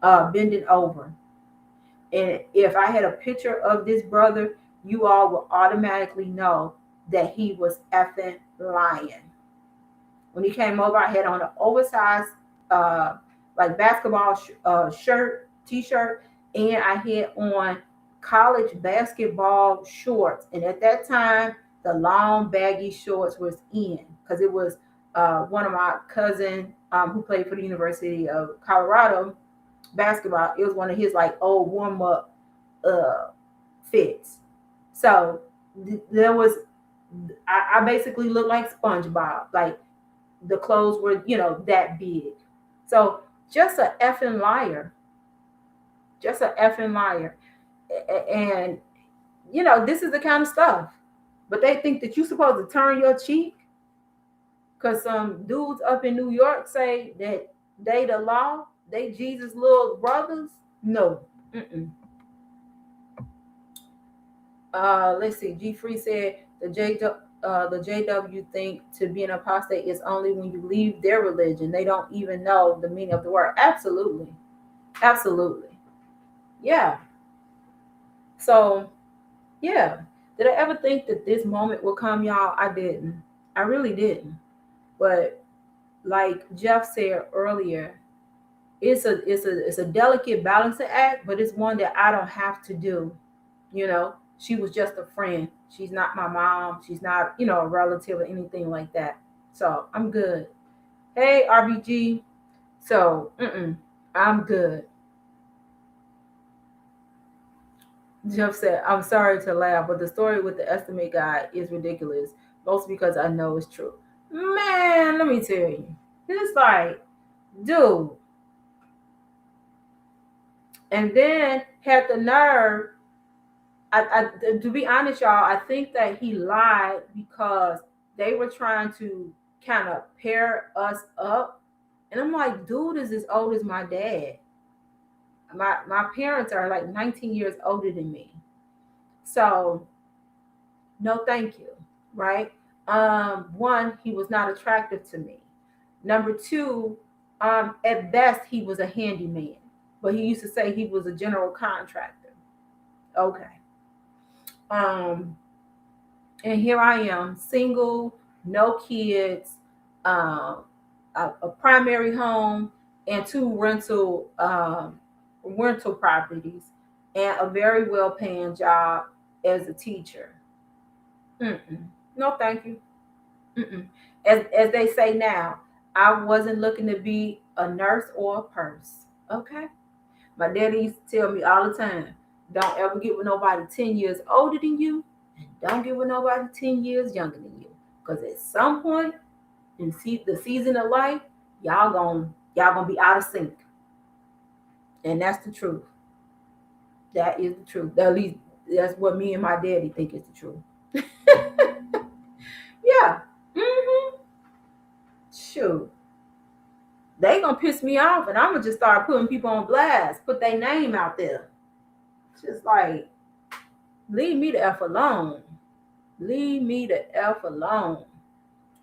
bending over. And if I had a picture of this brother, you all will automatically know that he was effing lying. When he came over, I had on an oversized, like basketball shirt, t-shirt, and I had on college basketball shorts. And at that time, the long baggy shorts was in because it was one of my cousin who played for the University of Colorado basketball. It was one of his like old warm up uh, fits. So there was, I basically looked like SpongeBob. Like the clothes were, that big. So just a effing liar. Just a effing liar. And, this is the kind of stuff. But they think that you're supposed to turn your cheek because some dudes up in New York say that they the law, they Jesus' little brothers. No. Mm-mm. Let's see. G Free said the JW think to be an apostate is only when you leave their religion. They don't even know the meaning of the word. Absolutely, absolutely, yeah. So yeah, did I ever think that this moment would come, y'all? I didn't. I really didn't. But like Jeff said earlier, it's a delicate balancing act, but it's one that I don't have to do. She was just a friend. She's not my mom. She's not, a relative or anything like that. So I'm good. Hey, RBG. So, I'm good. Jeff said, I'm sorry to laugh, but the story with the estimate guy is ridiculous. Mostly because I know it's true. Man, let me tell you. It's like, dude. And then had the nerve. To be honest, y'all, I think that he lied because they were trying to kind of pair us up. And I'm like, dude is as old as my dad. My parents are like 19 years older than me. So no thank you. Right? One, he was not attractive to me. Number two, at best he was a handyman. But he used to say he was a general contractor. Okay. Um, and here I am, single, no kids, um, a primary home, and two rental properties, and a very well paying job as a teacher. Mm-mm. No, thank you. Mm-mm. As they say now, I wasn't looking to be a nurse or a purse. Okay, my daddy used to tell me all the time, don't ever get with nobody 10 years older than you. Don't get with nobody 10 years younger than you. Because at some point in the season of life, y'all gonna be out of sync. And that's the truth. That is the truth. At least that's what me and my daddy think is the truth. Yeah. Mm-hmm. Shoot. They gonna piss me off, and I'm gonna just start putting people on blast, put their name out there. Just like, leave me the F alone. Leave me the F alone.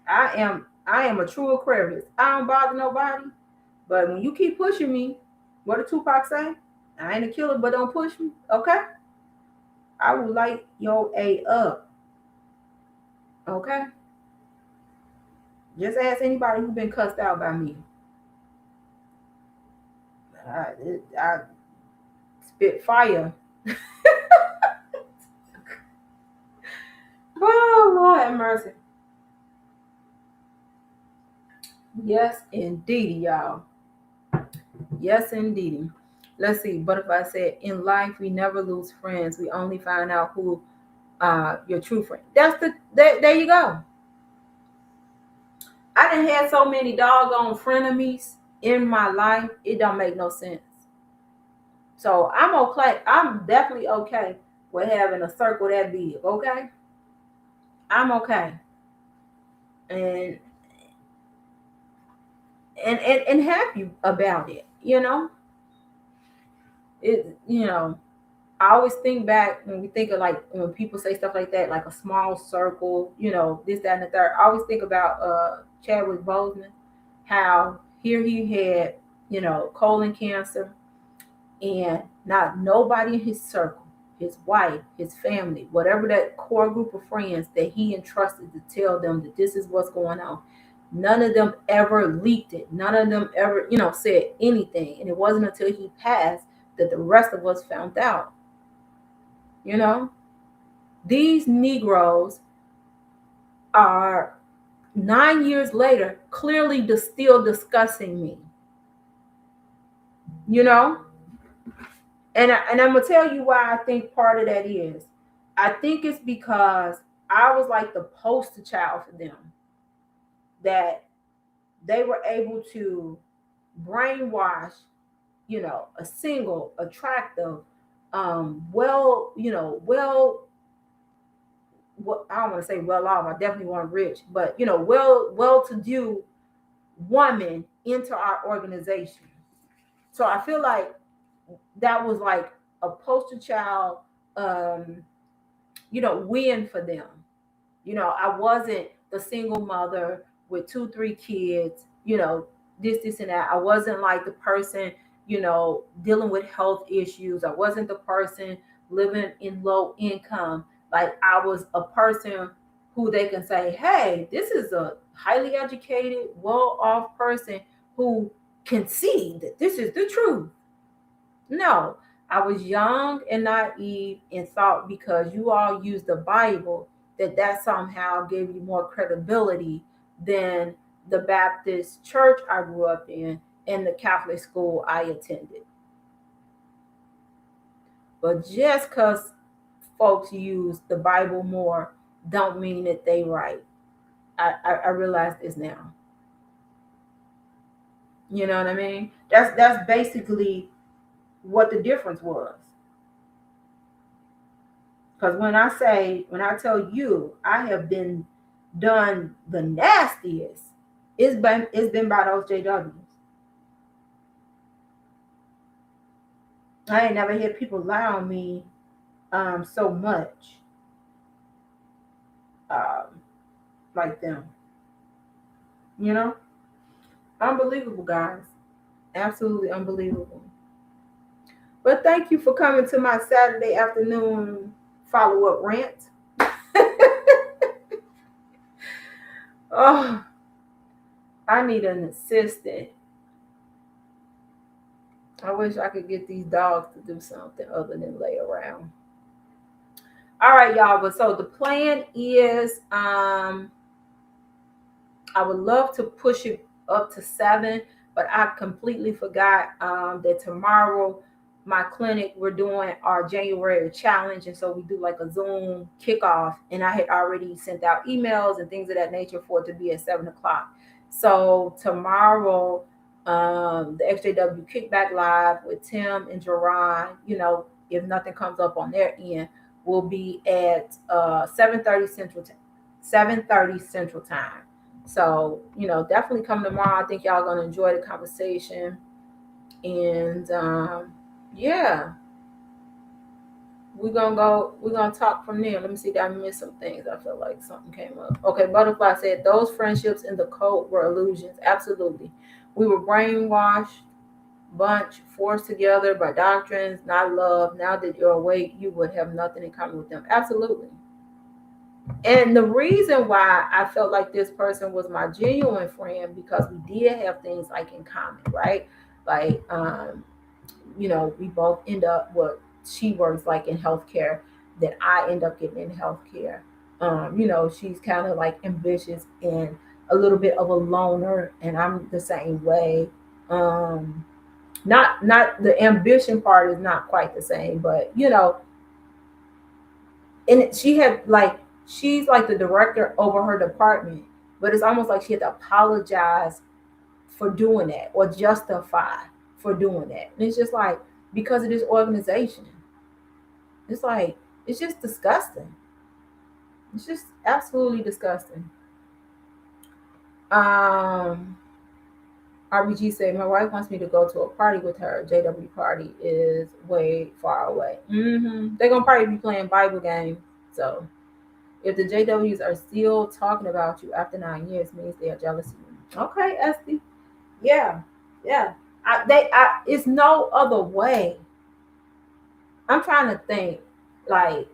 I am a true Aquarius. I don't bother nobody. But when you keep pushing me, what did Tupac say? I ain't a killer, but don't push me. Okay? I will light your A up. Okay? Just ask anybody who's been cussed out by me. I spit fire. Oh, Lord have mercy. Yes, indeed, y'all. Yes, indeed. Let's see. Butterfly said, in life, we never lose friends. We only find out who your true friend. There you go. I done had so many doggone frenemies in my life, it don't make no sense. So I'm okay. I'm definitely okay with having a circle that big. Okay, I'm okay, and and happy about it. It. I always think back when we think of like when people say stuff like that, like a small circle. This, that, and the third. I always think about Chadwick Boseman, how here he had colon cancer, and not nobody in his circle, his wife, his family, whatever that core group of friends that he entrusted to tell them that this is what's going on, none of them ever leaked it. None of them ever said anything, and it wasn't until he passed that the rest of us found out. These Negroes are 9 years later clearly still discussing me. And I'm gonna tell you why I think part of that is. I think it's because I was like the poster child for them, that they were able to brainwash, a single, attractive, well, I don't want to say well off. I definitely want rich, but well to do woman into our organization. So I feel like that was like a poster child, um, win for them. I wasn't the single mother with 2, 3 kids, this and that. I wasn't like the person, dealing with health issues. I wasn't the person living in low income. Like, I was a person who they can say, hey, this is a highly educated, well off person who can see that this is the truth. No, I was young and naive and thought because you all use the Bible that somehow gave you more credibility than the Baptist church I grew up in and the Catholic school I attended. But just because folks use the Bible more don't mean that they right. I realize this now. You know what I mean? That's basically what the difference was. Because when I tell you, I have been done the nastiest, it's been by those JWs. I ain't never heard people lie on me so much um, like them. You know, unbelievable, guys, absolutely unbelievable. But thank you for coming to my Saturday afternoon follow-up rant. Oh, I need an assistant. I wish I could get these dogs to do something other than lay around. All right, y'all. But so the plan is, I would love to push it up to 7, but I completely forgot that tomorrow my clinic, we're doing our January challenge, and so we do like a Zoom kickoff, and I had already sent out emails and things of that nature for it to be at 7 o'clock. So tomorrow, the XJW Kickback Live with Tim and Jerron, if nothing comes up on their end, will be at 7:30 Central Time. 7:30 Central Time. So, definitely come tomorrow. I think y'all gonna enjoy the conversation. And yeah, we're gonna talk from there. Let me see, did I miss some things? I feel like something came up. Okay, Butterfly said those friendships in the cult were illusions. Absolutely. We were brainwashed, bunch, forced together by doctrines, not love. Now that you're awake, you would have nothing in common with them. Absolutely. And the reason why I felt like this person was my genuine friend, because we did have things like in common, right? Like, we both end up what she works like in healthcare, that I end up getting in healthcare. She's kind of like ambitious and a little bit of a loner, and I'm the same way. Um, not the ambition part is not quite the same, but and she had like she's like the director over her department, but it's almost like she had to apologize for doing that or justify for doing that. And it's just like, because of this organization, it's like, it's just disgusting. It's just absolutely disgusting. um RBG said, my wife wants me to go to a party with her. JW party is way far away. They're gonna probably be playing Bible games. So if the JWs are still talking about you after 9 years, means they are jealous of you. Okay, Esty. Yeah, yeah. It's no other way. I'm trying to think. Like,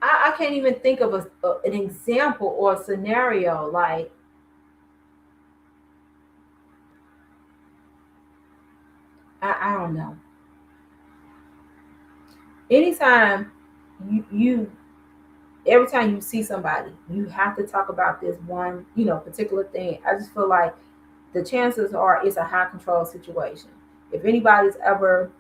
I can't even think of an example or a scenario. Like, I don't know. Anytime you every time you see somebody, you have to talk about this one, particular thing. I just feel like the chances are it's a high control situation. If anybody's ever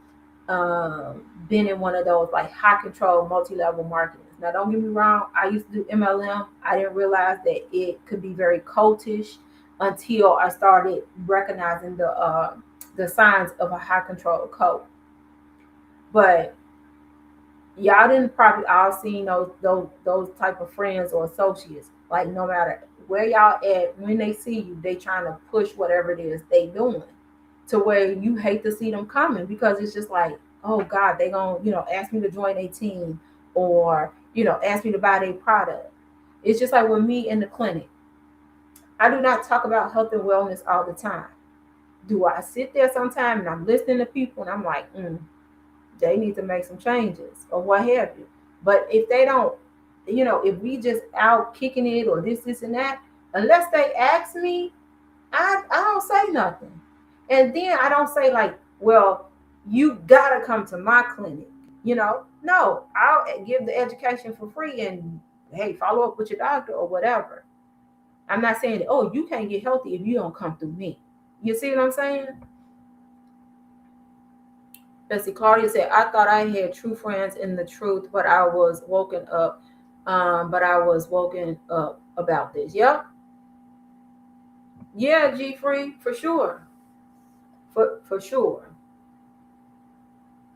been in one of those like high control multi-level marketings. Now, don't get me wrong, I used to do MLM. I didn't realize that it could be very cultish until I started recognizing the signs of a high control cult. But y'all didn't probably all seen those type of friends or associates. Like, no matter where y'all at, when they see you, they trying to push whatever it is they doing, to where you hate to see them coming, because it's just like, oh God, they gonna ask me to join a team, or ask me to buy their product. It's just like with me in the clinic. I do not talk about health and wellness all the time. Do I sit there sometime and I'm listening to people and I'm like, they need to make some changes or what have you. But if they don't, if we just out kicking it or this and that, unless they ask me, I don't say nothing. And then I don't say like, well, you gotta come to my clinic. No, I'll give the education for free, and hey, follow up with your doctor or whatever. I'm not saying that, oh, you can't get healthy if you don't come through me. You see what I'm saying? Let's see, Claudia said, I thought I had true friends in the truth, but I was woken up. But I was woken up about this. Yep. Yeah, G Free, for sure. For sure.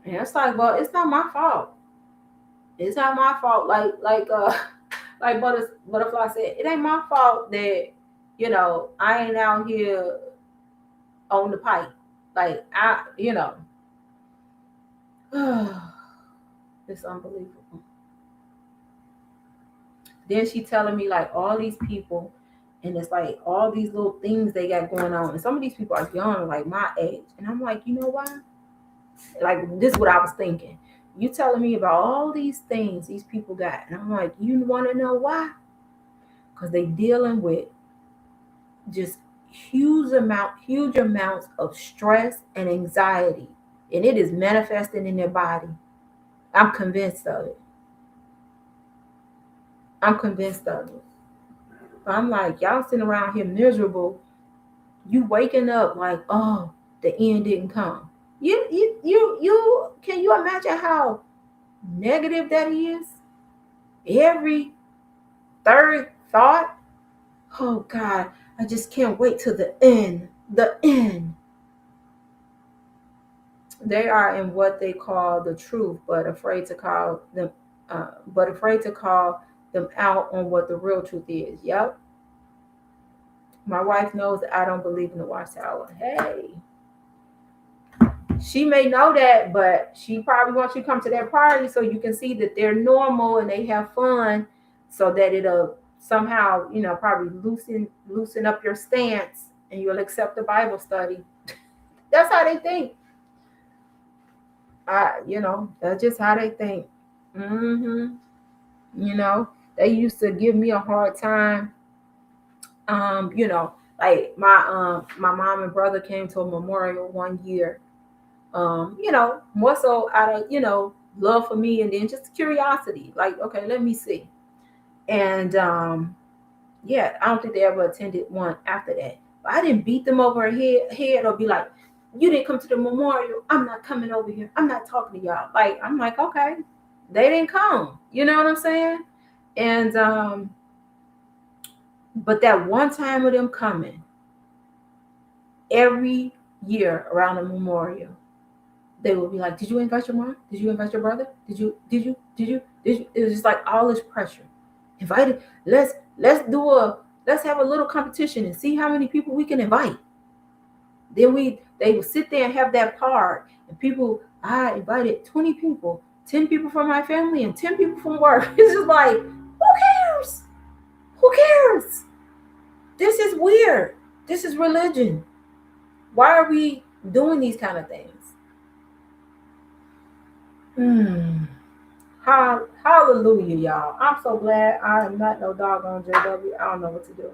And it's like, well, it's not my fault. It's not my fault. Like Butterfly said, it ain't my fault that, I ain't out here on the pipe. Like, it's unbelievable. Then she telling me like all these people, and it's like all these little things they got going on. And some of these people are young, like my age. And I'm like, you know why? Like, this is what I was thinking. You telling me about all these things these people got. And I'm like, you want to know why? Because they dealing with just huge amounts of stress and anxiety. And it is manifesting in their body. I'm convinced of it. I'm convinced of it. I'm like, y'all sitting around here miserable. You waking up like, oh, the end didn't come. You can you imagine how negative that is? Every third thought, oh God, I just can't wait till the end. The end. They are in what they call the truth, but afraid to call them out on what the real truth is. Yep. My wife knows that I don't believe in the watchtower. Hey, she may know that, but she probably wants you to come to that party so you can see that they're normal and they have fun, so that it'll somehow, probably loosen up your stance and you'll accept the Bible study. That's how they think. That's just how they think. hmm You know, they used to give me a hard time. Like my mom and brother came to a memorial one year. More so out of, love for me and then just curiosity. Like, okay, let me see. And yeah, I don't think they ever attended one after that. But I didn't beat them over head or be like, you didn't come to the memorial. I'm not coming over here. I'm not talking to y'all. Like, I'm like, okay, they didn't come. You know what I'm saying? And but that one time of them coming every year around the memorial, they would be like, did you invite your mom? Did you invite your brother? Did you? It was just like all this pressure. Invited. Let's have a little competition and see how many people we can invite. Then they would sit there and have that part, and I invited 20 people, 10 people from my family and 10 people from work. It's just like, who cares? Who cares? This is weird. This is religion. Why are we doing these kind of things? Hallelujah, y'all. I'm so glad I am not no doggone JW. I don't know what to do.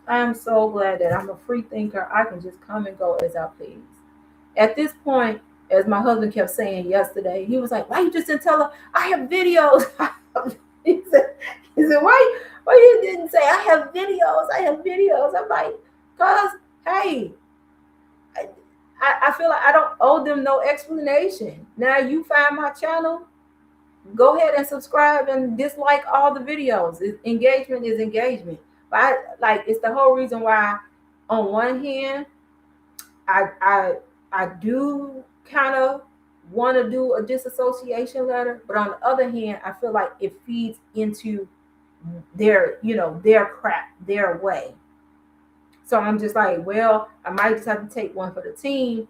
I am so glad that I'm a free thinker. I can just come and go as I please. At this point, as my husband kept saying yesterday, he was like, why you just didn't tell her I have videos? he said, why you didn't say I have videos? I have videos. I'm like, because, hey, I feel like I don't owe them no explanation. Now you find my channel, go ahead and subscribe and dislike all the videos. Engagement is engagement. But it's the whole reason why, on one hand, I do kind of want to do a disassociation letter, but on the other hand, I feel like it feeds into their crap, their way. So I'm just like, well, I might just have to take one for the team.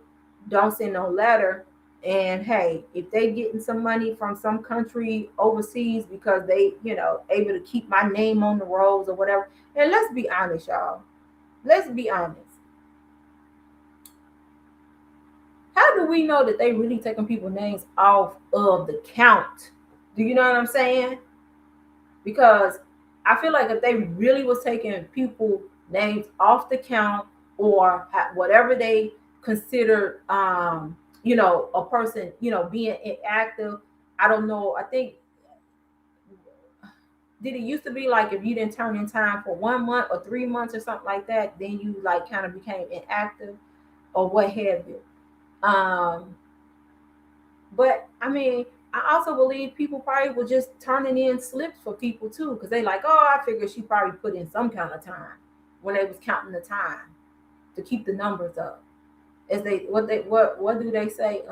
Don't send no letter. And hey, if they getting some money from some country overseas because they, able to keep my name on the rolls or whatever. And let's be honest, y'all. Let's be honest. How do we know that they really taking people's names off of the count? Do you know what I'm saying? Because I feel like if they really was taking people names off the count, or whatever they consider, a person, being inactive. I don't know. I think, did it used to be like if you didn't turn in time for 1 month or 3 months or something like that, then you like kind of became inactive or what have you. But I mean, I also believe people probably were just turning in slips for people too, because they like, oh, I figure she probably put in some kind of time when they was counting the time to keep the numbers up. As what do they say?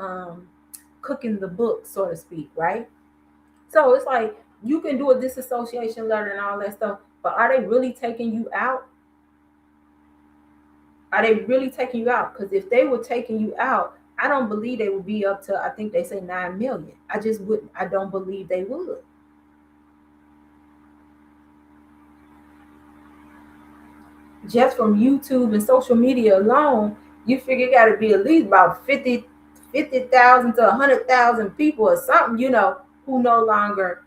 Cooking the book, so to speak, right? So it's like you can do a disassociation letter and all that stuff, but are they really taking you out? Are they really taking you out? Because if they were taking you out, I don't believe they would be up to, I think they say 9 million. I just wouldn't, I don't believe they would. Just from YouTube and social media alone, you figure it got to be at least about 50,000 to 100,000 people or something, who no longer,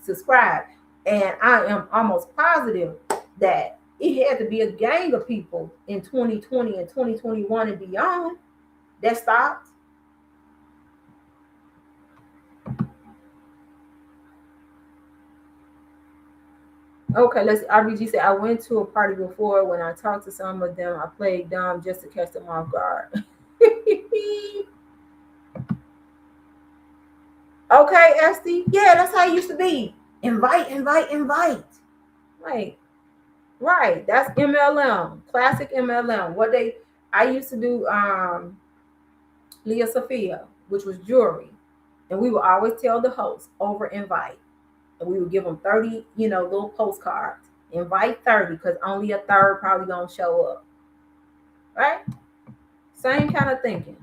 subscribe. And I am almost positive that it had to be a gang of people in 2020 and 2021 and beyond that stopped. Okay, let's. RBG said, I went to a party before. When I talked to some of them, I played dumb just to catch them off guard. Okay, Esty. Yeah, that's how it used to be. Invite, invite, invite. Like, right. That's MLM. Classic MLM. I used to do Leah Sophia, which was jewelry. And we would always tell the host, over invite. And we would give them 30, little postcards. Invite 30 because only a third probably gonna show up. Right? Same kind of thinking.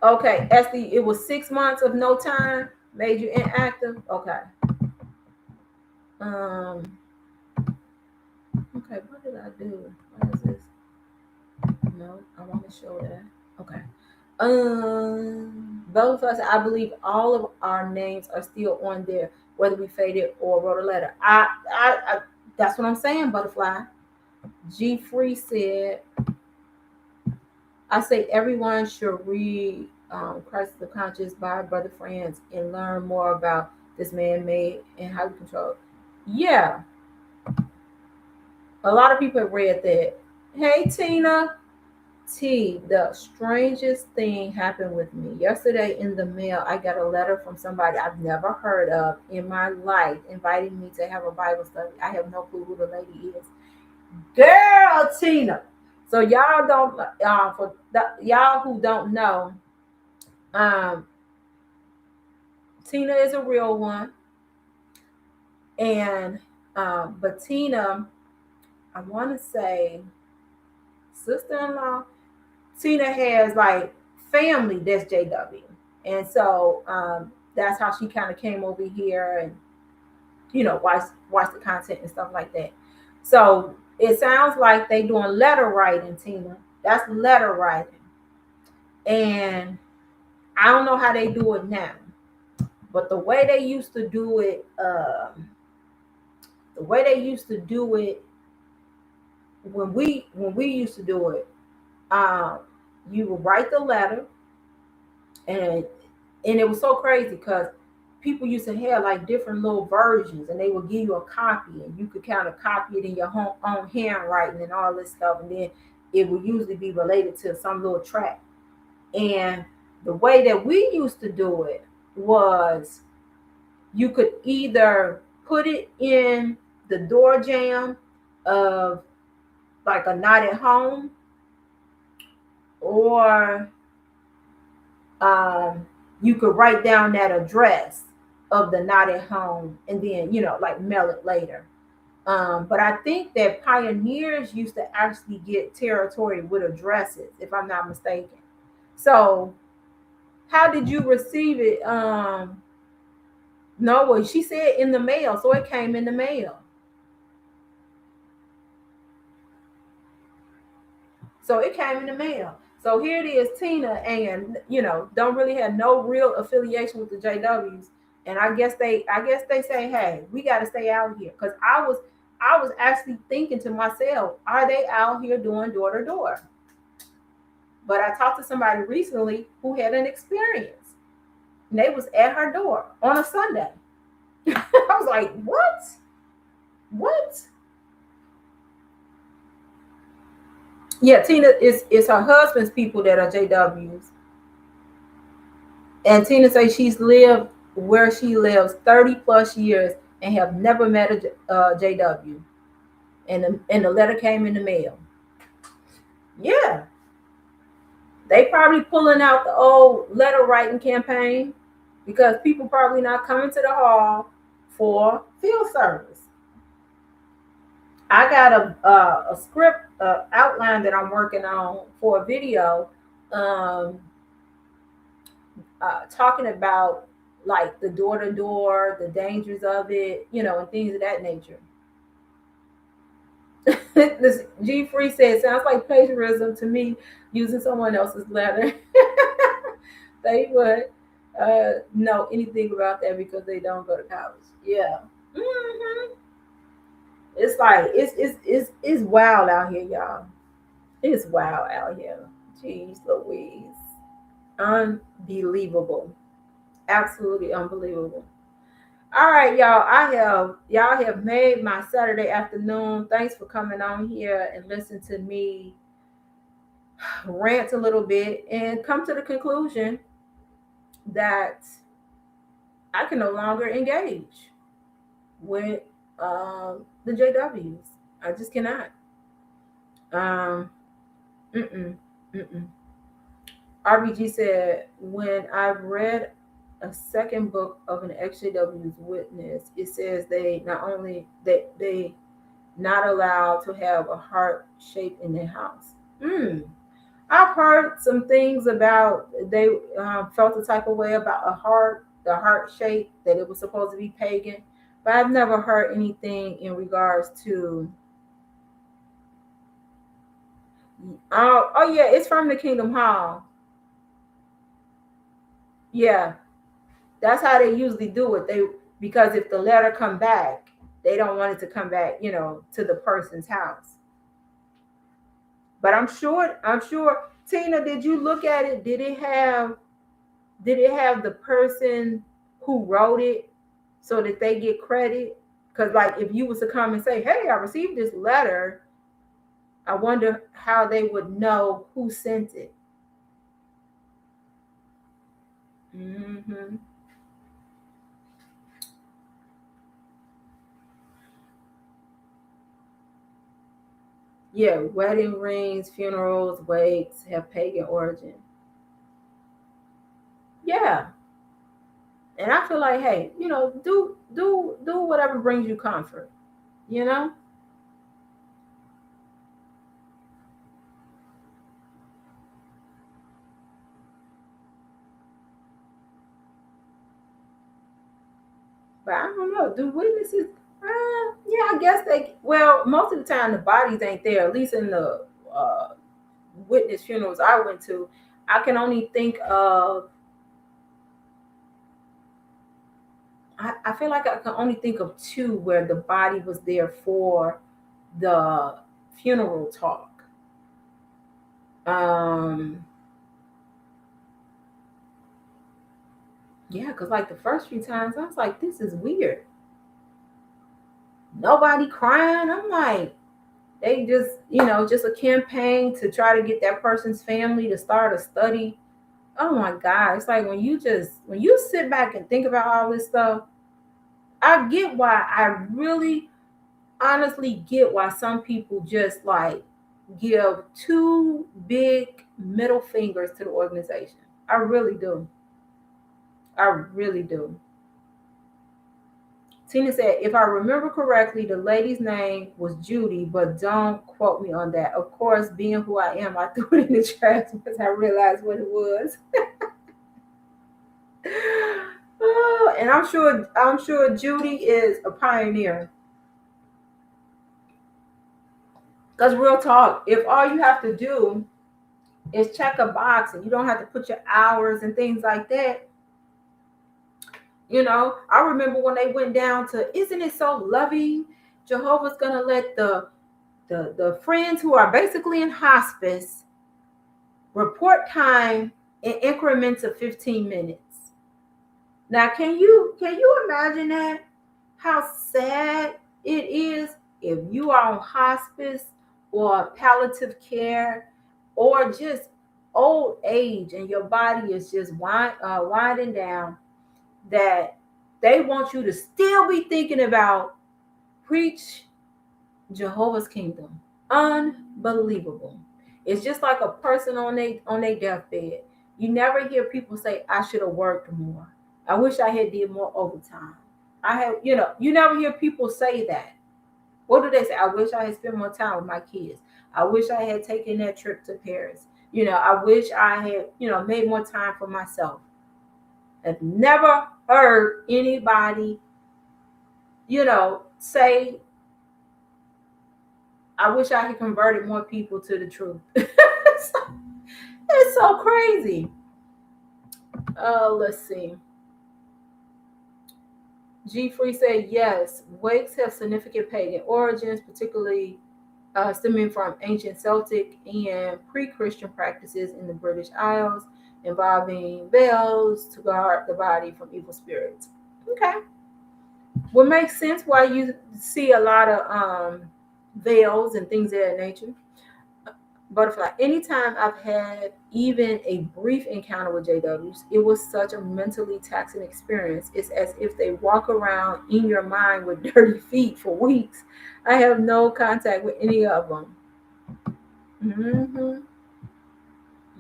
Okay, Esty, it was 6 months of no time made you inactive. Okay. Um. Okay. What did I do? What is this? No, I want to show that. Okay. Both of us, I believe all of our names are still on there, whether we faded or wrote a letter. I that's what I'm saying, Butterfly. G Free said, I say everyone should read Crisis of Conscience by Brother Franz and learn more about this man-made and how to control. Yeah, a lot of people have read that. Hey, Tina. T, the strangest thing happened with me. Yesterday in the mail, I got a letter from somebody I've never heard of in my life inviting me to have a Bible study. I have no clue who the lady is. Girl, Tina. So y'all don't for y'all who don't know, um, Tina is a real one. And but Tina, I want to say sister-in-law, Tina has like family that's JW. And so that's how she kind of came over here and watch the content and stuff like that. So it sounds like they doing letter writing, Tina. That's letter writing. And I don't know how they do it now. But the way they used to do it, when we used to do it, um, you would write the letter, and it was so crazy because people used to have like different little versions, and they would give you a copy, and you could kind of copy it in your own handwriting and all this stuff, and then it would usually be related to some little track. And the way that we used to do it was you could either put it in the door jamb of like a Not at Home, or you could write down that address of the Not at Home and then like mail it later. But I think that pioneers used to actually get territory with addresses, if I'm not mistaken. So how did you receive it? No, well, she said in the mail, so it came in the mail. So it came in the mail. So here it is, Tina, and don't really have no real affiliation with the JWs. And I guess they say, hey, we got to stay out here, because I was actually thinking to myself, are they out here doing door to door? But I talked to somebody recently who had an experience, and they was at her door on a Sunday. I was like, what? What? Yeah, Tina is her husband's people that are JWs. And Tina says she's lived where she lives 30 plus years and have never met a JW. And the letter came in the mail. Yeah, they probably pulling out the old letter writing campaign because people probably not coming to the hall for field service. I got a script outline that I'm working on for a video, um, talking about like the door to door, the dangers of it, and things of that nature. This G Free says sounds like plagiarism to me, using someone else's letter. They would know anything about that because they don't go to college. Yeah. Hmm. It's like it's wild out here, y'all. It's wild out here. Jeez Louise. Unbelievable. Absolutely unbelievable. All right, y'all have made my Saturday afternoon. Thanks for coming on here and listen to me rant a little bit and come to the conclusion that I can no longer engage with the JWs. I just cannot. Um, mm-mm, mm-mm. RBG said, when I've read a second book of an XJW's witness, it says they not only that they not allowed to have a heart shape in their house. I've heard some things about they felt a type of way about the heart shape, that it was supposed to be pagan, but I've never heard anything in regards to. Oh yeah, it's from the Kingdom Hall. Yeah, that's how they usually do it. They because if the letter come back, they don't want it to come back, to the person's house. But I'm sure. Tina, did you look at it? Did it have the person who wrote it so that they get credit? Because like if you was to come and say, "Hey, I received this letter," I wonder how they would know who sent it. Hmm. Yeah, wedding rings, funerals, wakes have pagan origin. Yeah, and I feel like, hey, do whatever brings you comfort. You know, but I don't know. Do witnesses? Yeah, I guess they. Well, most of the time the bodies ain't there. At least in the uh, witness funerals I went to, I can only think of. I feel like I can only think of two where the body was there for the funeral talk. Um, yeah, because like the first few times I was like, this is weird. Nobody crying. I'm like, they just a campaign to try to get that person's family to start a study. Oh my God. It's like when you sit back and think about all this stuff, I get why I really honestly get why some people just like give two big middle fingers to the organization. I really do. I really do. Tina said, if I remember correctly, the lady's name was Judy, but don't quote me on that. Of course, being who I am, I threw it in the trash because I realized what it was. Oh, and I'm sure Judy is a pioneer. Because real talk, if all you have to do is check a box and you don't have to put your hours and things like that, I remember when they went down to, isn't it so loving? Jehovah's gonna let the friends who are basically in hospice report time in increments of 15 minutes. Now, can you imagine that? How sad it is if you are on hospice or palliative care or just old age and your body is just winding down, that they want you to still be thinking about preach Jehovah's kingdom. Unbelievable. It's just like a person on their deathbed. You never hear people say, I should have worked more. I wish I had did more overtime. You never hear people say that. What do they say? I wish I had spent more time with my kids. I wish I had taken that trip to Paris. I wish I had, made more time for myself. I've never heard anybody, say, I wish I had converted more people to the truth. It's so crazy. Let's see. G Free said yes. Wakes have significant pagan origins, particularly stemming from ancient Celtic and pre-Christian practices in the British Isles, involving veils to guard the body from evil spirits. Okay, what makes sense why you see a lot of veils and things of that nature. Butterfly. Anytime I've had even a brief encounter with JWs, it was such a mentally taxing experience. It's as if they walk around in your mind with dirty feet for weeks. I have no contact with any of them. Mm-hmm.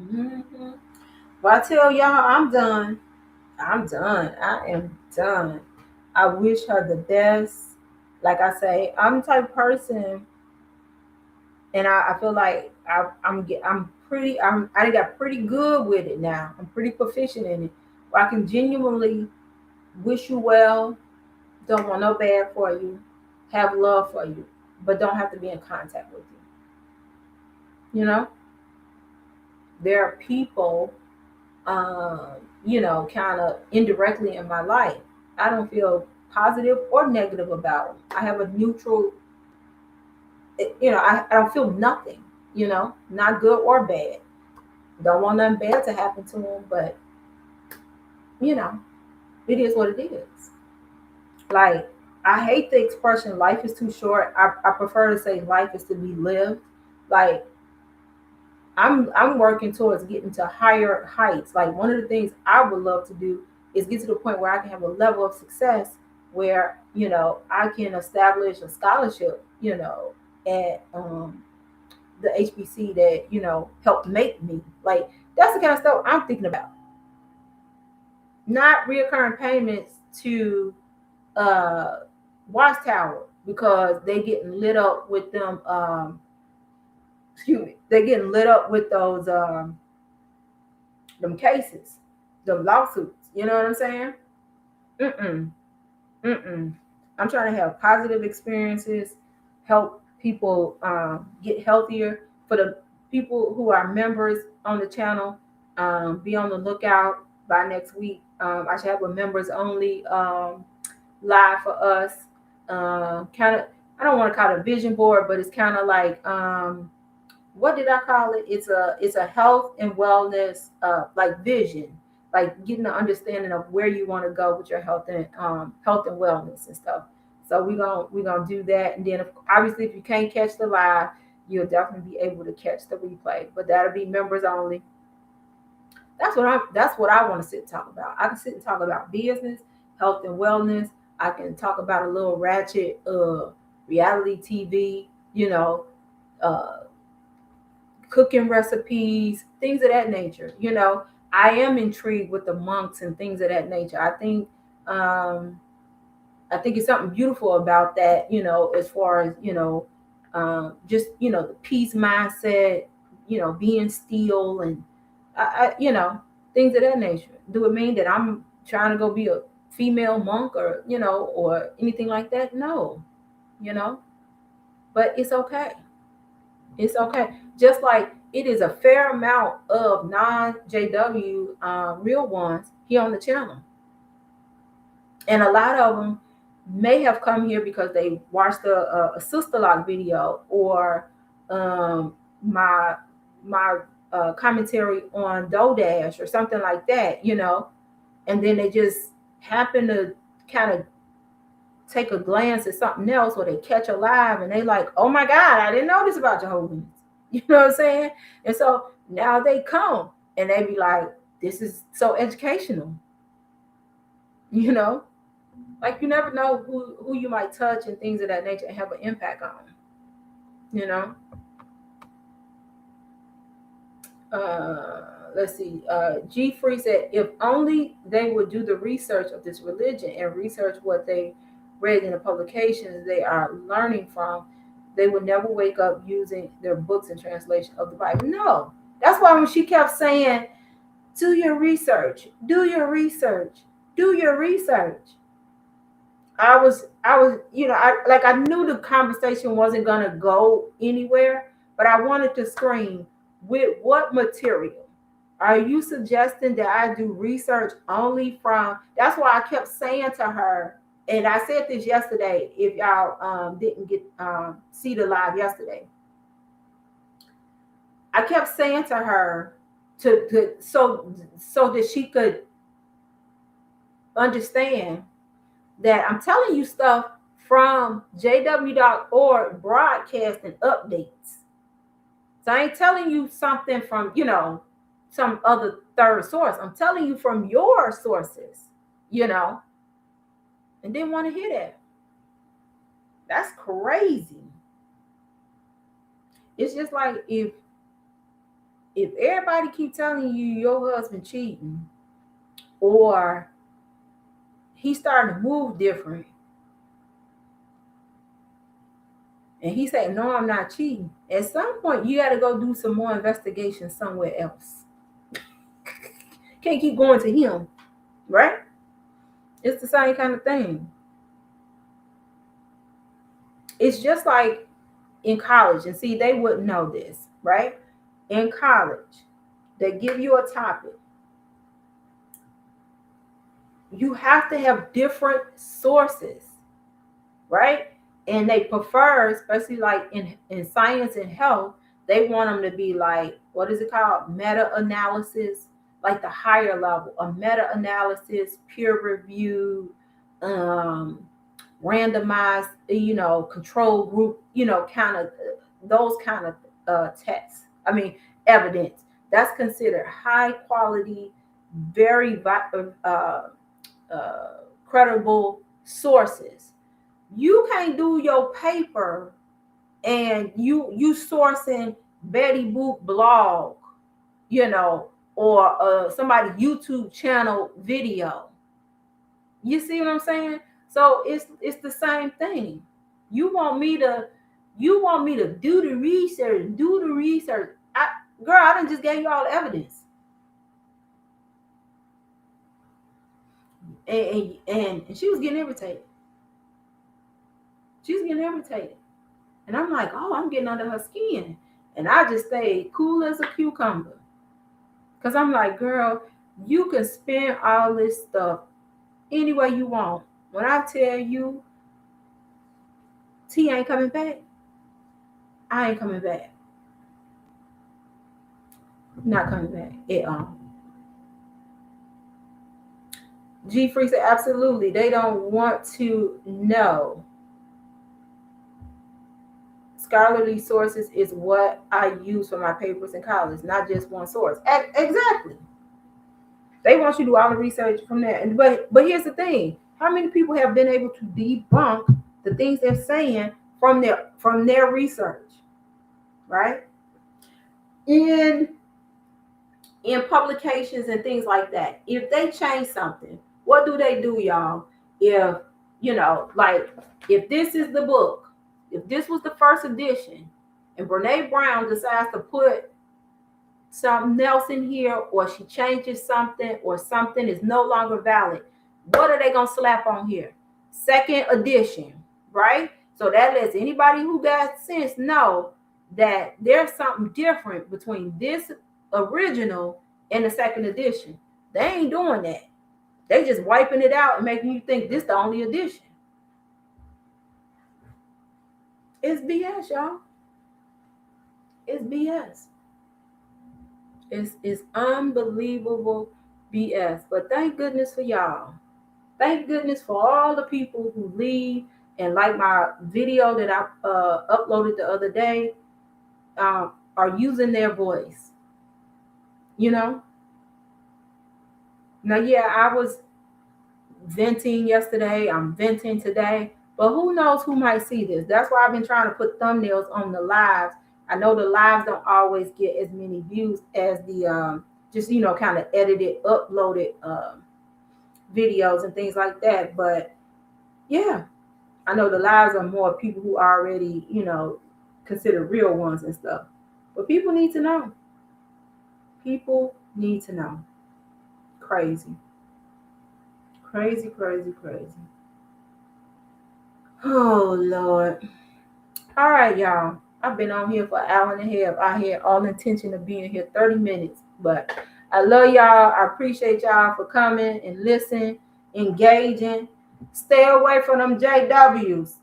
Mm-hmm. Well, I tell y'all, I'm done. I'm done. I am done. I wish her the best. Like I say, I'm the type of person, and I feel like I got pretty good with it now. I'm pretty proficient in it. Where I can genuinely wish you well, don't want no bad for you, have love for you, but don't have to be in contact with you. There are people, kind of indirectly in my life. I don't feel positive or negative about them. I have a neutral, I don't feel nothing, not good or bad. Don't want nothing bad to happen to them, but, you know, it is what it is. Like, I hate the expression life is too short. I prefer to say life is to be lived. Like, I'm working towards getting to higher heights. Like, one of the things I would love to do is get to the point where I can have a level of success where, I can establish a scholarship, at the HBC that, helped make me. Like, that's the kind of stuff I'm thinking about. Not reoccurring payments to uh Watchtower because they getting lit up with them excuse me, they getting lit up with those them cases, them lawsuits. You know what I'm saying? Mm-mm. Mm-mm. I'm trying to have positive experiences, help people get healthier. For the people who are members on the channel, be on the lookout by next week. I should have a members only live for us. Kind of, I don't want to call it a vision board, but it's kind of like what did I call it? It's a health and wellness like vision, like getting an understanding of where you want to go with your health and wellness and stuff. So we're gonna do that, and then obviously if you can't catch the live, you'll definitely be able to catch the replay. But that'll be members only. That's what I want to sit and talk about. I can sit and talk about business, health and wellness. I can talk about a little ratchet reality TV, uh cooking recipes, things of that nature. I am intrigued with the monks and things of that nature. Um, I think it's something beautiful about that. As far as just the peace mindset. Being still and things of that nature. Do it mean that I'm trying to go be a female monk or anything like that? No, you know, but it's okay. It's okay. Just like it is a fair amount of non JW real ones here on the channel. And a lot of them may have come here because they watched a sister lock video or my commentary on DoDash or something like that, and then they just happen to kind of take a glance at something else or they catch a live and they like, oh my God, I didn't know this about Jehovah's. You know what I'm saying? And so now they come and they be like, this is so educational. Like you never know who you might touch and things of that nature and have an impact on. You know? Let's see. G Free said, if only they would do the research of this religion and research what they read in the publications they are learning from, they would never wake up using their books and translation of the Bible. No. That's why when she kept saying, do your research, do your research, do your research. I was, I knew the conversation wasn't gonna go anywhere, but I wanted to scream, with what material? Are you suggesting that I do research only from? That's why I kept saying to her, and I said this yesterday. If y'all didn't get see the live yesterday, I kept saying to her so that she could understand that I'm telling you stuff from jw.org broadcasting updates. So I ain't telling you something from, some other third source. I'm telling you from your sources, and didn't want to hear that. That's crazy. It's just like if everybody keep telling you your husband cheating or he's starting to move different. And he said, no, I'm not cheating. At some point, you got to go do some more investigation somewhere else. Can't keep going to him, right? It's the same kind of thing. It's just like in college, and see, they wouldn't know this, right? In college, they give you a topic. You have to have different sources, right? And they prefer, especially like in science and health, they want them to be like, what is it called? Meta-analysis, like the higher level, a meta-analysis, peer-reviewed, randomized, control group, kind of those kind of tests. I mean, evidence. That's considered high quality, very credible sources. You can't do your paper and you sourcing Betty Boop blog, or somebody YouTube channel video. You see what I'm saying? So it's the same thing. You want me to do the research. I done just gave you all the evidence. And she was getting irritated. And I'm like, oh, I'm getting under her skin. And I just stayed cool as a cucumber. Because I'm like, girl, you can spend all this stuff any way you want. When I tell you T ain't coming back, I ain't coming back. Not coming back at all. G Free said, absolutely. They don't want to know. Scholarly sources is what I use for my papers in college, not just one source. Exactly. They want you to do all the research from there. But here's the thing. How many people have been able to debunk the things they're saying from their research? Right? In publications and things like that. If they change something, what do they do, y'all? If, like, if this is the book, if this was the first edition, and Brene Brown decides to put something else in here, or she changes something, or something is no longer valid, what are they going to slap on here? Second edition, right? So that lets anybody who got sense know that there's something different between this original and the second edition. They ain't doing that. They just wiping it out and making you think this the only edition. It's BS, y'all. It's BS. It's unbelievable BS. But thank goodness for y'all. Thank goodness for all the people who leave and like my video that I uploaded the other day, are using their voice. Now, yeah, I was venting yesterday. I'm venting today. But who knows who might see this? That's why I've been trying to put thumbnails on the lives. I know the lives don't always get as many views as the just kind of edited, uploaded videos and things like that. But yeah, I know the lives are more people who already considered real ones and stuff. But people need to know. People need to know. Crazy. Crazy, crazy, crazy. Oh, Lord. All right, y'all. I've been on here for an hour and a half. I had all intention of being here 30 minutes. But I love y'all. I appreciate y'all for coming and listening, engaging. Stay away from them JWs.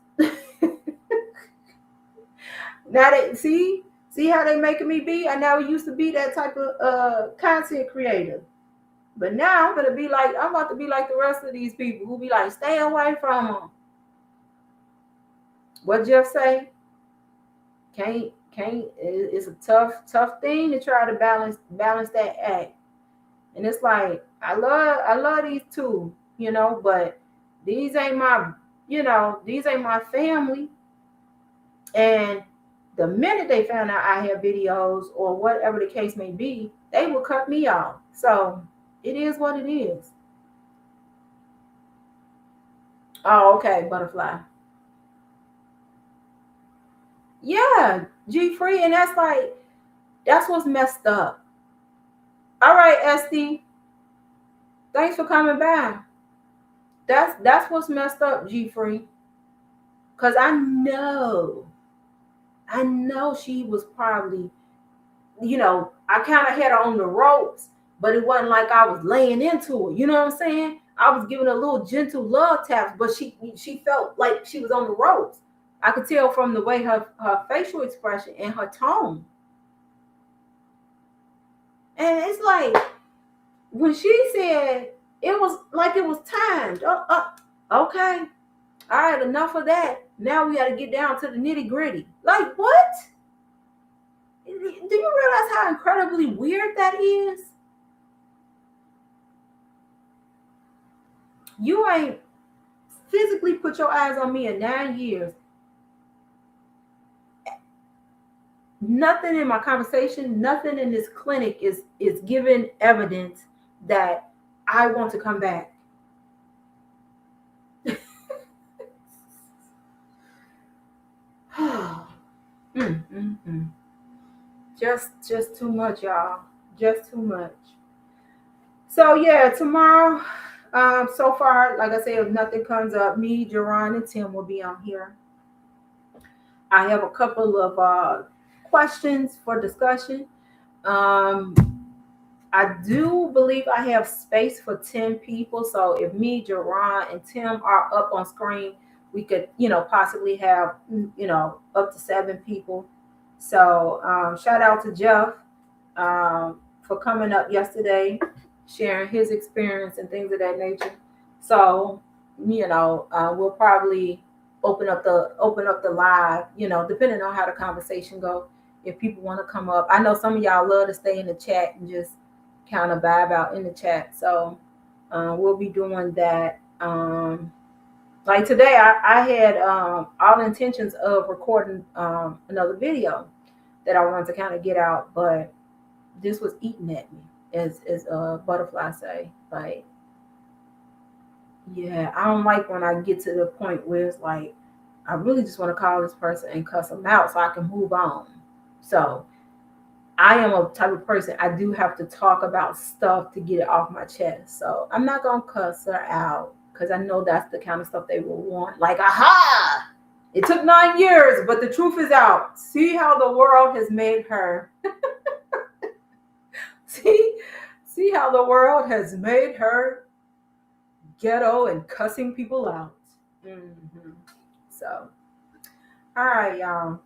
Now they see how they making me be? I never used to be that type of content creator. But now I'm about to be like the rest of these people who be like, stay away from them. What Jeff say? Can't. It's a tough thing to try to balance that act. And it's like I love these two, but these ain't my family. And the minute they found out I have videos or whatever the case may be, they will cut me off. So it is what it is. Oh, okay, butterfly. Yeah, G free, and that's like that's what's messed up. All right, Esty, thanks for coming by. That's what's messed up, G free. Cause I know she was probably, I kind of had her on the ropes, but it wasn't like I was laying into her. You know what I'm saying? I was giving her little gentle love taps, but she felt like she was on the ropes. I could tell from the way her facial expression and her tone. And it's like when she said it was like it was timed. Okay, all right, enough of that. Now we got to get down to the nitty gritty. Like what? Do you realize how incredibly weird that is? You ain't physically put your eyes on me in 9 years. Nothing in my conversation, nothing in this clinic is giving evidence that I want to come back. Just too much, y'all. Just too much. So yeah, tomorrow. So far, like I said, if nothing comes up, me, Jerron, and Tim will be on here. I have a couple of questions for discussion. Um, I do believe I have space for 10 people. So if me, Jerron, and Tim are up on screen, we could, possibly have, up to 7 people. So shout out to Jeff for coming up yesterday, sharing his experience and things of that nature. So, we'll probably open up the live, depending on how the conversation go. If people want to come up, I know some of y'all love to stay in the chat and just kind of vibe out in the chat. So we'll be doing that. Like today, I had all intentions of recording another video that I wanted to kind of get out, but this was eating at me, as butterfly say. Like, yeah, I don't like when I get to the point where it's like I really just want to call this person and cuss them out so I can move on. So I am a type of person, I do have to talk about stuff to get it off my chest. So I'm not gonna cuss her out because I know that's the kind of stuff they will want. Like, aha! It took 9 years, but the truth is out. See how the world has made her. See, see how the world has made her ghetto and cussing people out. Mm-hmm. So, all right, y'all.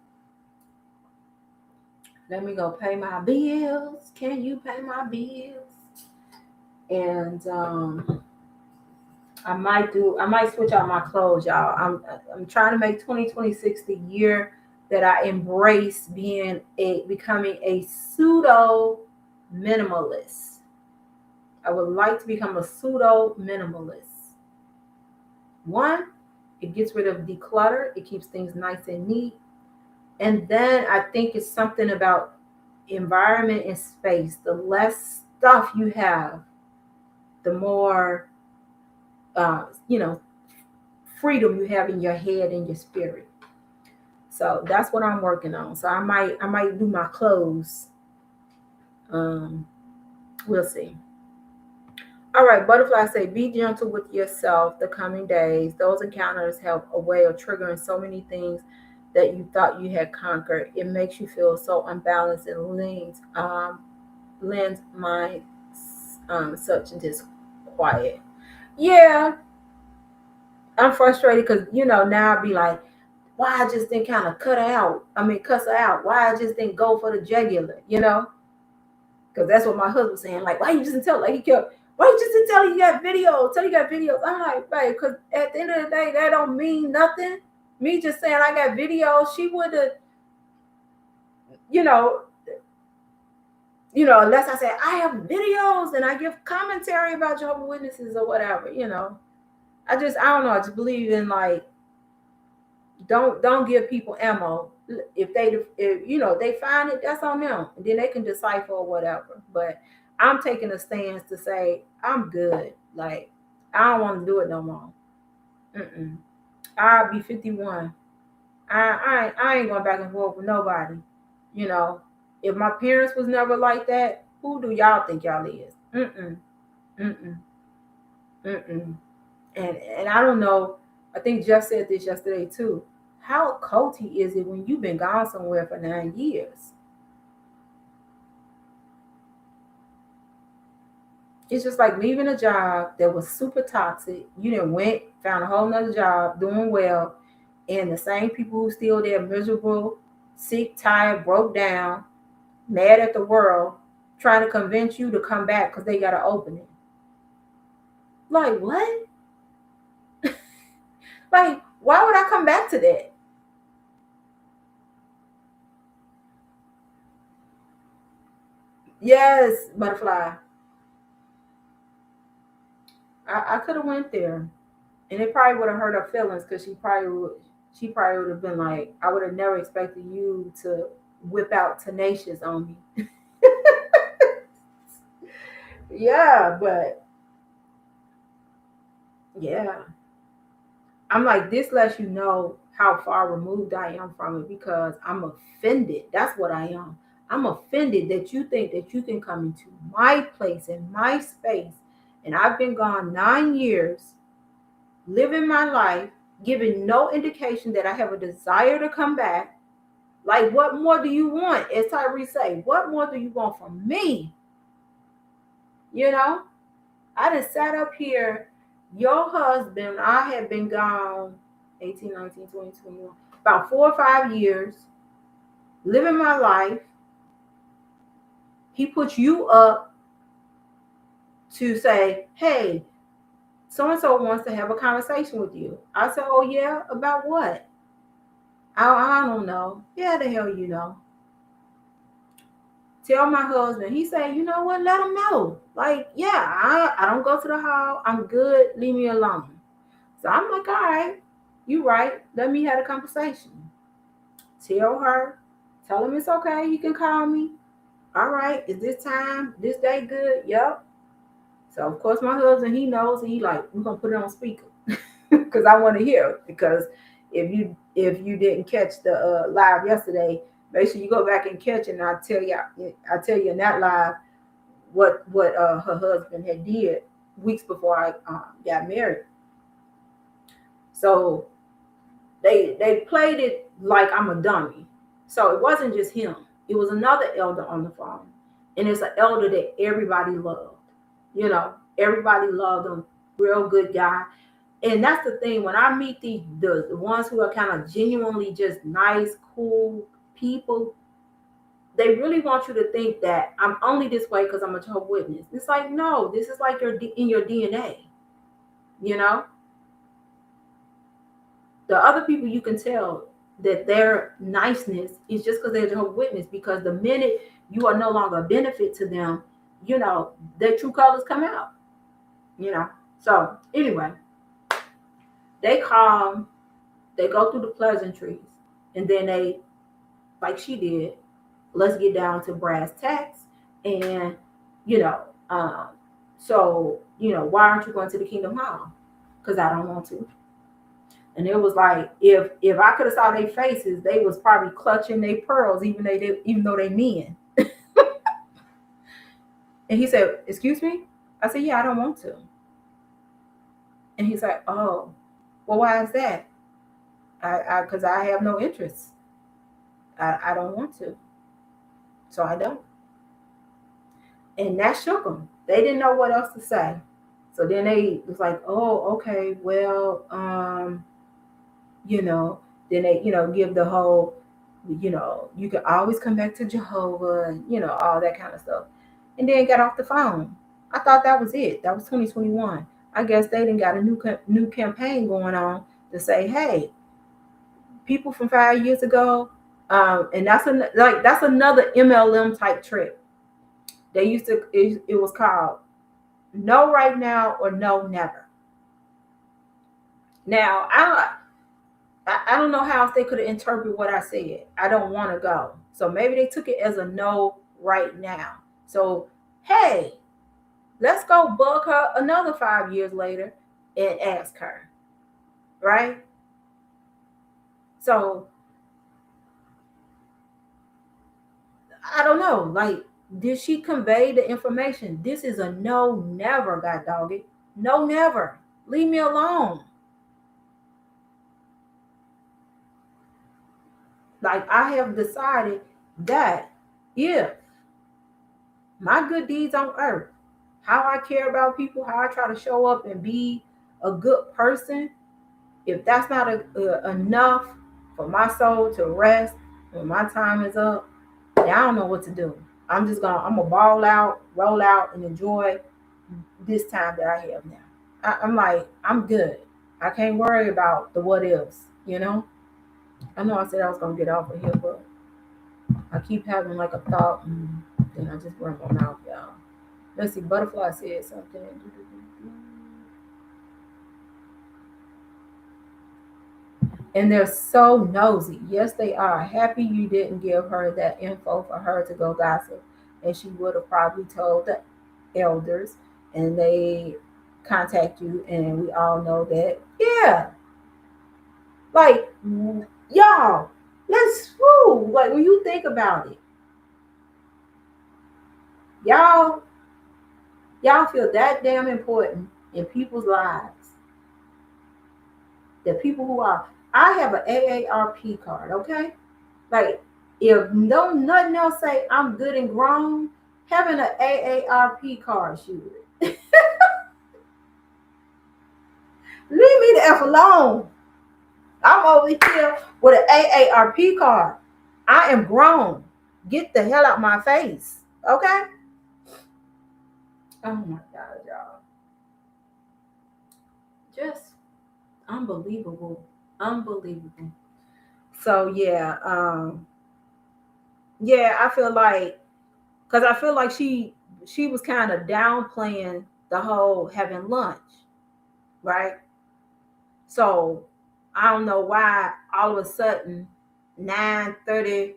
Let me go pay my bills. Can you pay my bills? And I might switch out my clothes, y'all. I'm trying to make 2026 the year that I embrace becoming a pseudo minimalist. I would like to become a pseudo minimalist. One, it gets rid of declutter. It keeps things nice and neat. And then I think it's something about environment and space. The less stuff you have, the more, freedom you have in your head and your spirit. So that's what I'm working on. So I might do my clothes. Um, we'll see. All right, butterfly say, be gentle with yourself the coming days. Those encounters have a way of triggering so many things that you thought you had conquered. It makes you feel so unbalanced and lends my such disquiet. Yeah, I'm frustrated because now I'd be like, why I just didn't kind of cut her out. I mean, cuss her out. Why I just didn't go for the jugular. Because that's what my husband was saying. Like, why you just didn't tell? Like, he kept, why you just didn't tell you got videos? Tell you got videos. I'm like, babe, because at the end of the day, that don't mean nothing. Me just saying I got videos, she would have, you know, unless I say I have videos and I give commentary about Jehovah's Witnesses or whatever. I don't know. I just believe in like, don't give people ammo. If they find it, that's on them, and then they can decipher or whatever. But I'm taking a stance to say I'm good. Like, I don't want to do it no more. Mm-mm. I'll be 51. I ain't going back and forth with nobody. You know, if my parents was never like that, who do y'all think y'all is? Mm-mm. Mm-mm. Mm-mm. And I don't know. I think Jeff said this yesterday too. How culty is it when you've been gone somewhere for 9 years? It's just like leaving a job that was super toxic. You then went, found a whole nother job, doing well, and the same people who still there miserable, sick, tired, broke down, mad at the world, trying to convince you to come back because they got an opening. Like what? Like, why would I come back to that? Yes, butterfly. I could have went there, and it probably would have hurt her feelings because she probably would have been like, I would have never expected you to whip out tenacious on me. Yeah, but yeah, I'm like, this lets you know how far removed I am from it because I'm offended. That's what I am. I'm offended that you think that you can come into my place and my space, and I've been gone 9 years, living my life, giving no indication that I have a desire to come back. Like, what more do you want? As Tyree say, what more do you want from me? You know, I just sat up here. Your husband, I had been gone 18, 19, 20, 21, about 4 or 5 years, living my life. He put you up to say, hey, so and so wants to have a conversation with you. I said, oh, yeah, about what? I don't know. Yeah, the hell you know. Tell my husband. He said, you know what? Let him know. Like, yeah, I don't go to the hall. I'm good. Leave me alone. So I'm like, all right, you right. Let me have a conversation. Tell her. Tell him it's okay. He can call me. All right. Is this time, this day good? Yep. So of course my husband, he knows. And he like, we're gonna put it on speaker because I want to hear. Because if you didn't catch the live yesterday, make sure you go back and catch it. And I tell you in that live what her husband had did weeks before I got married. So they played it like I'm a dummy. So it wasn't just him. It was another elder on the phone, and it's an elder that everybody loved. Everybody loved him. Real good guy. And that's the thing. When I meet the ones who are kind of genuinely just nice, cool people, they really want you to think that I'm only this way because I'm a Jehovah's Witness. It's like, no, this is like in your DNA. You know, the other people you can tell that their niceness is just because they're Jehovah's Witness. Because the minute you are no longer a benefit to them, their true colors come out. You know. So anyway, they come, they go through the pleasantries, and then they, like she did, let's get down to brass tacks. And you know um why aren't you going to the Kingdom Hall? Because I don't want to. And it was like, if I could have saw their faces, they was probably clutching their pearls, even though they men. And he said, excuse me. I said, yeah, I don't want to. And he's like, oh, well, why is that? I Because I have no interest. I don't want to. So I don't. And that shook them. They didn't know what else to say. So then they was like, oh, okay, well, you know, then they, give the whole, you can always come back to Jehovah, and, all that kind of stuff. And then got off the phone. I thought that was it. That was 2021. I guess they didn't got a new campaign going on to say, hey, people from 5 years ago, and that's another MLM type trick. They used to, it was called no right now or no never. Now I don't know how else they could have interpreted what I said. I don't want to go. So maybe they took it as a no right now. So hey, let's go bug her another 5 years later and ask her. right? So I don't know. Like, did she convey the information? This is a no, never, God dog it. No, never. Leave me alone. Like, I have decided that if my good deeds on earth, how I care about people, how I try to show up and be a good person, if that's not enough for my soul to rest when my time is up, then I don't know what to do. I'm gonna ball out, roll out, and enjoy this time that I have now. I'm like, I'm good. I can't worry about the what ifs, you know? I know I said I was gonna get off of here, but I keep having like a thought, and then I just run my mouth, y'all. Let's see, Butterfly said something. And they're so nosy. Yes, they are. Happy you didn't give her that info for her to go gossip. And she would have probably told the elders and they contact you. And we all know that. Yeah. Like, y'all, let's, woo. Like, when you think about it, y'all, y'all feel that damn important in people's lives. The people who are, I have an AARP card, okay? Like, if no nothing else say I'm good and grown, having an AARP card should. Leave me the F alone. I'm over here with an AARP card. I am grown. Get the hell out my face. Okay? Oh my God, y'all. Just unbelievable. Unbelievable. So yeah, I feel like, because I feel like she was kind of downplaying the whole having lunch, right? So I don't know why all of a sudden 9:30,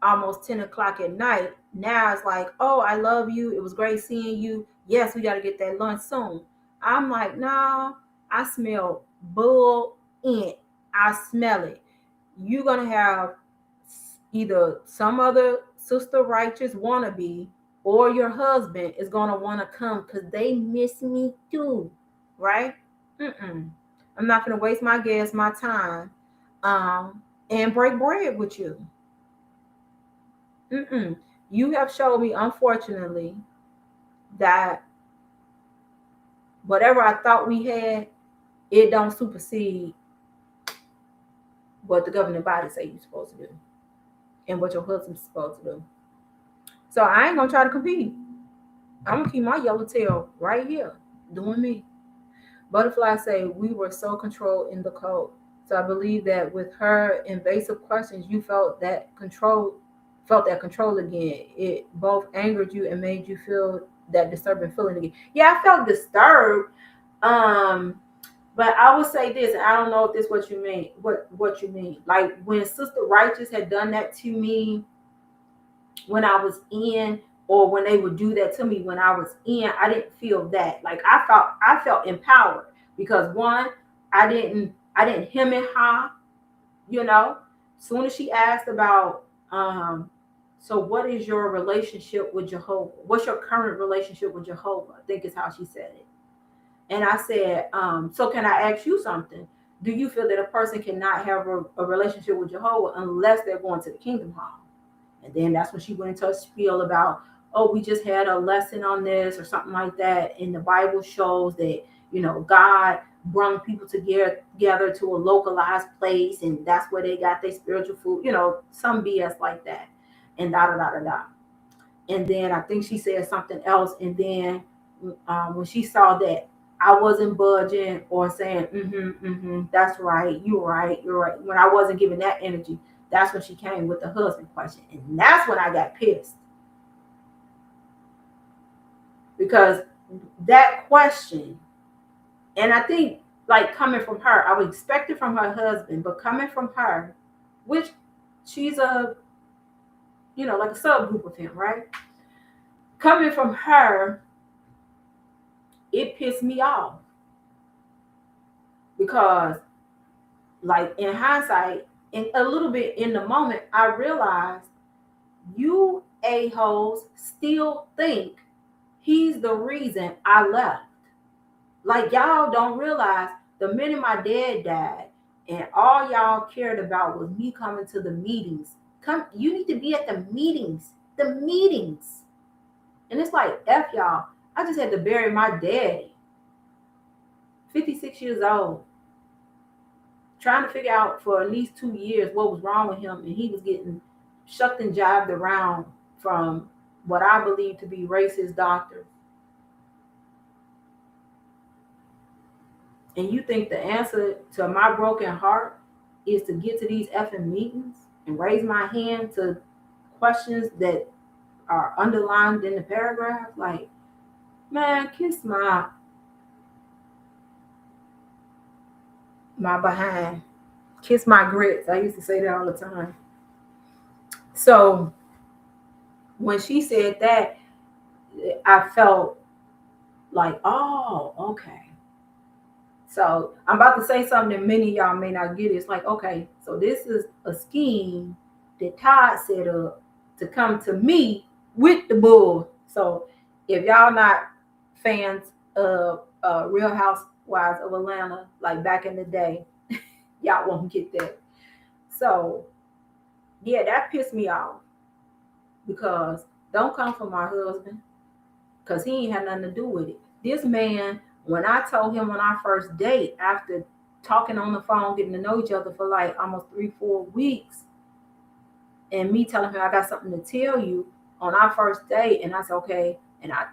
almost 10 o'clock at night, now it's like, oh, I love you. It was great seeing you. Yes, we got to get that lunch soon. I'm like, no, I smell bull in. I smell it. You're going to have either some other sister righteous wannabe or your husband is going to want to come because they miss me too, right? Mm-mm. I'm not going to waste my gas, my time, and break bread with you. Mm-mm. You have showed me, unfortunately, that whatever I thought we had, it don't supersede what the governing body say you're supposed to do and what your husband's supposed to do. So I ain't gonna try to compete. I'm gonna keep my yellow tail right here, doing me. Butterfly say we were so controlled in the code. So I believe that with her invasive questions, you felt that control again. It both angered you and made you feel that disturbing feeling again. Yeah, I felt disturbed. Um, but I would say this, and I don't know if this is what you mean. What you mean? Like when Sister Righteous had done that to me when I was in, or when they would do that to me when I was in, I didn't feel that. Like I felt empowered because one, I didn't hem and ha, you know. Soon as she asked about so what is your relationship with Jehovah? What's your current relationship with Jehovah? I think is how she said it. And I said, so can I ask you something? Do you feel that a person cannot have a relationship with Jehovah unless they're going to the kingdom hall? And then that's when she went into a spiel about, oh, we just had a lesson on this or something like that. And the Bible shows that, God brought people together to a localized place, and that's where they got their spiritual food, some BS like that. And da da da da da. And then I think she said something else. And then when she saw that I wasn't budging or saying, that's right, you're right, you're right. When I wasn't giving that energy, that's when she came with the husband question. And that's when I got pissed. Because that question, and I think like coming from her, I would expect it from her husband, but coming from her, which she's like a subgroup of him, right? Coming from her, it pissed me off because Like in hindsight, and a little bit in the moment, I realized you a-holes still think he's the reason I left. Like y'all don't realize the minute my dad died and all y'all cared about was me coming to the meetings. Come, you need to be at the meetings. The meetings. And it's like, F y'all. I just had to bury my daddy. 56 years old. Trying to figure out for at least 2 years what was wrong with him. And he was getting shucked and jived around from what I believe to be racist doctors. And you think the answer to my broken heart is to get to these effing meetings and raise my hand to questions that are underlined in the paragraph? Like, man, kiss my behind. Kiss my grits. I used to say that all the time. So when she said that, I felt like, oh, okay. So I'm about to say something that many of y'all may not get. It's like, okay, so this is a scheme that Todd set up to come to me with the bull. So if y'all not fans of Real Housewives of Atlanta, like back in the day, y'all won't get that. So yeah, that pissed me off because don't come for my husband because he ain't had nothing to do with it. This man, when I told him on our first date, after talking on the phone, getting to know each other for like almost 3-4 weeks, and me telling him I got something to tell you on our first date, and I said, okay, and I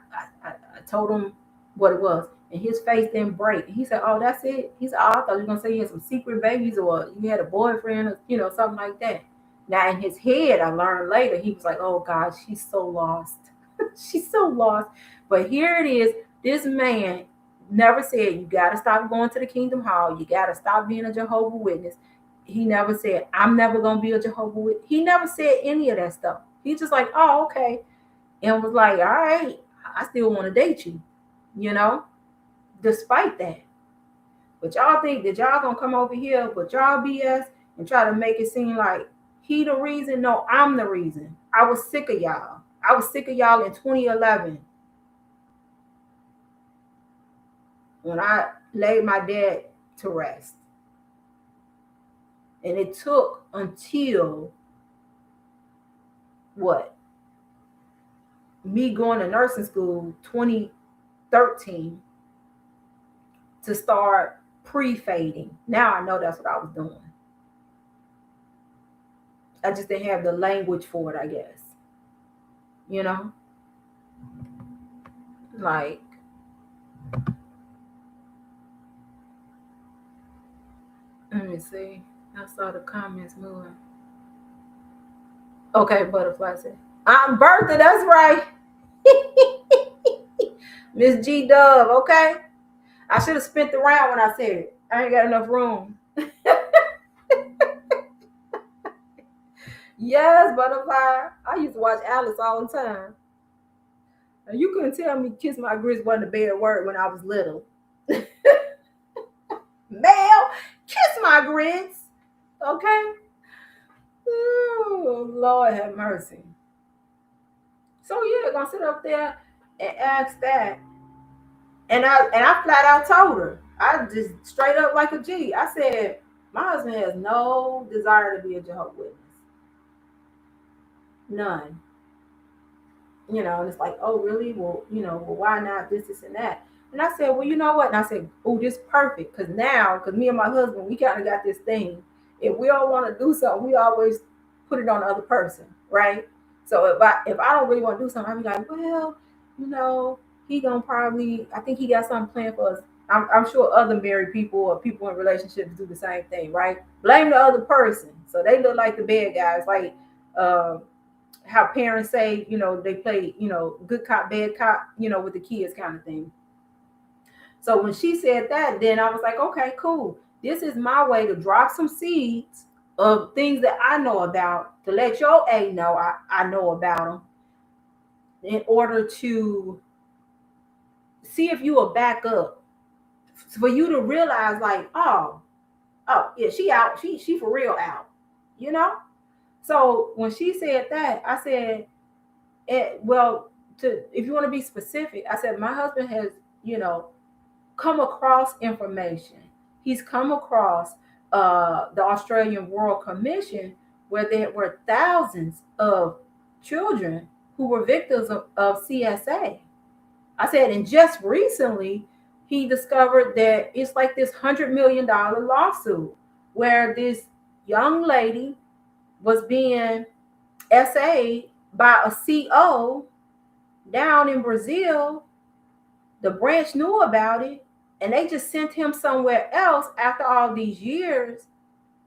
told him what it was, and his face didn't break. He said, oh, that's it? He said, oh, I thought you were going to say you had some secret babies or you had a boyfriend or, something like that. Now, in his head, I learned later, he was like, oh, God, she's so lost. She's so lost. But here it is. This man never said, you got to stop going to the Kingdom Hall. You got to stop being a Jehovah's Witness. He never said, I'm never going to be a Jehovah's Witness. He never said any of that stuff. He's just like, oh, okay. And was like, all right, I still want to date you, despite that. But y'all think that y'all going to come over here, but y'all BS and try to make it seem like he the reason. No, I'm the reason. I was sick of y'all. I was sick of y'all in 2011 when I laid my dad to rest. And it took until what? Me going to nursing school 2013 to start pre-fading. Now I know that's what I was doing. I just didn't have the language for it, I guess. Like, let me see. I saw the comments moving. Okay, Butterfly said, I'm Bertha, that's right. Miss G Dub, okay? I should have spent the round when I said it. I ain't got enough room. Yes, Butterfly. I used to watch Alice all the time. And you couldn't tell me kiss my grits wasn't a bad word when I was little. Mel, kiss my grits. Okay? Oh, Lord have mercy. So yeah, gonna sit up there and ask that. And I flat out told her. I just straight up like a G. I said, my husband has no desire to be a Jehovah's Witness. None. And it's like, oh, really? Well, why not this, and that? And I said, well, you know what? And I said, oh, this is perfect. Because me and my husband, we kind of got this thing. If we all want to do something, we always put it on the other person, right? So if I don't really want to do something, I'll be like, well, he gonna probably, I think he got something planned for us. I'm sure other married people or people in relationships do the same thing, right? Blame the other person. So they look like the bad guys, like how parents say, they play, good cop, bad cop, with the kids kind of thing. So when she said that, then I was like, okay, cool. This is my way to drop some seeds of things that I know about to let your A know I know about them in order to see if you will back up for you to realize like, oh, Oh yeah, she out. She for real out. You know. So when she said that, I said, well, to if you want to be specific, I said my husband has, you know, come across information. He's come across the Australian Royal Commission where there were thousands of children who were victims of CSA. I said, and just recently, he discovered that it's like this $100 million lawsuit where this young lady was being SA'd by a CO down in Brazil. The branch knew about it and they just sent him somewhere else after all these years,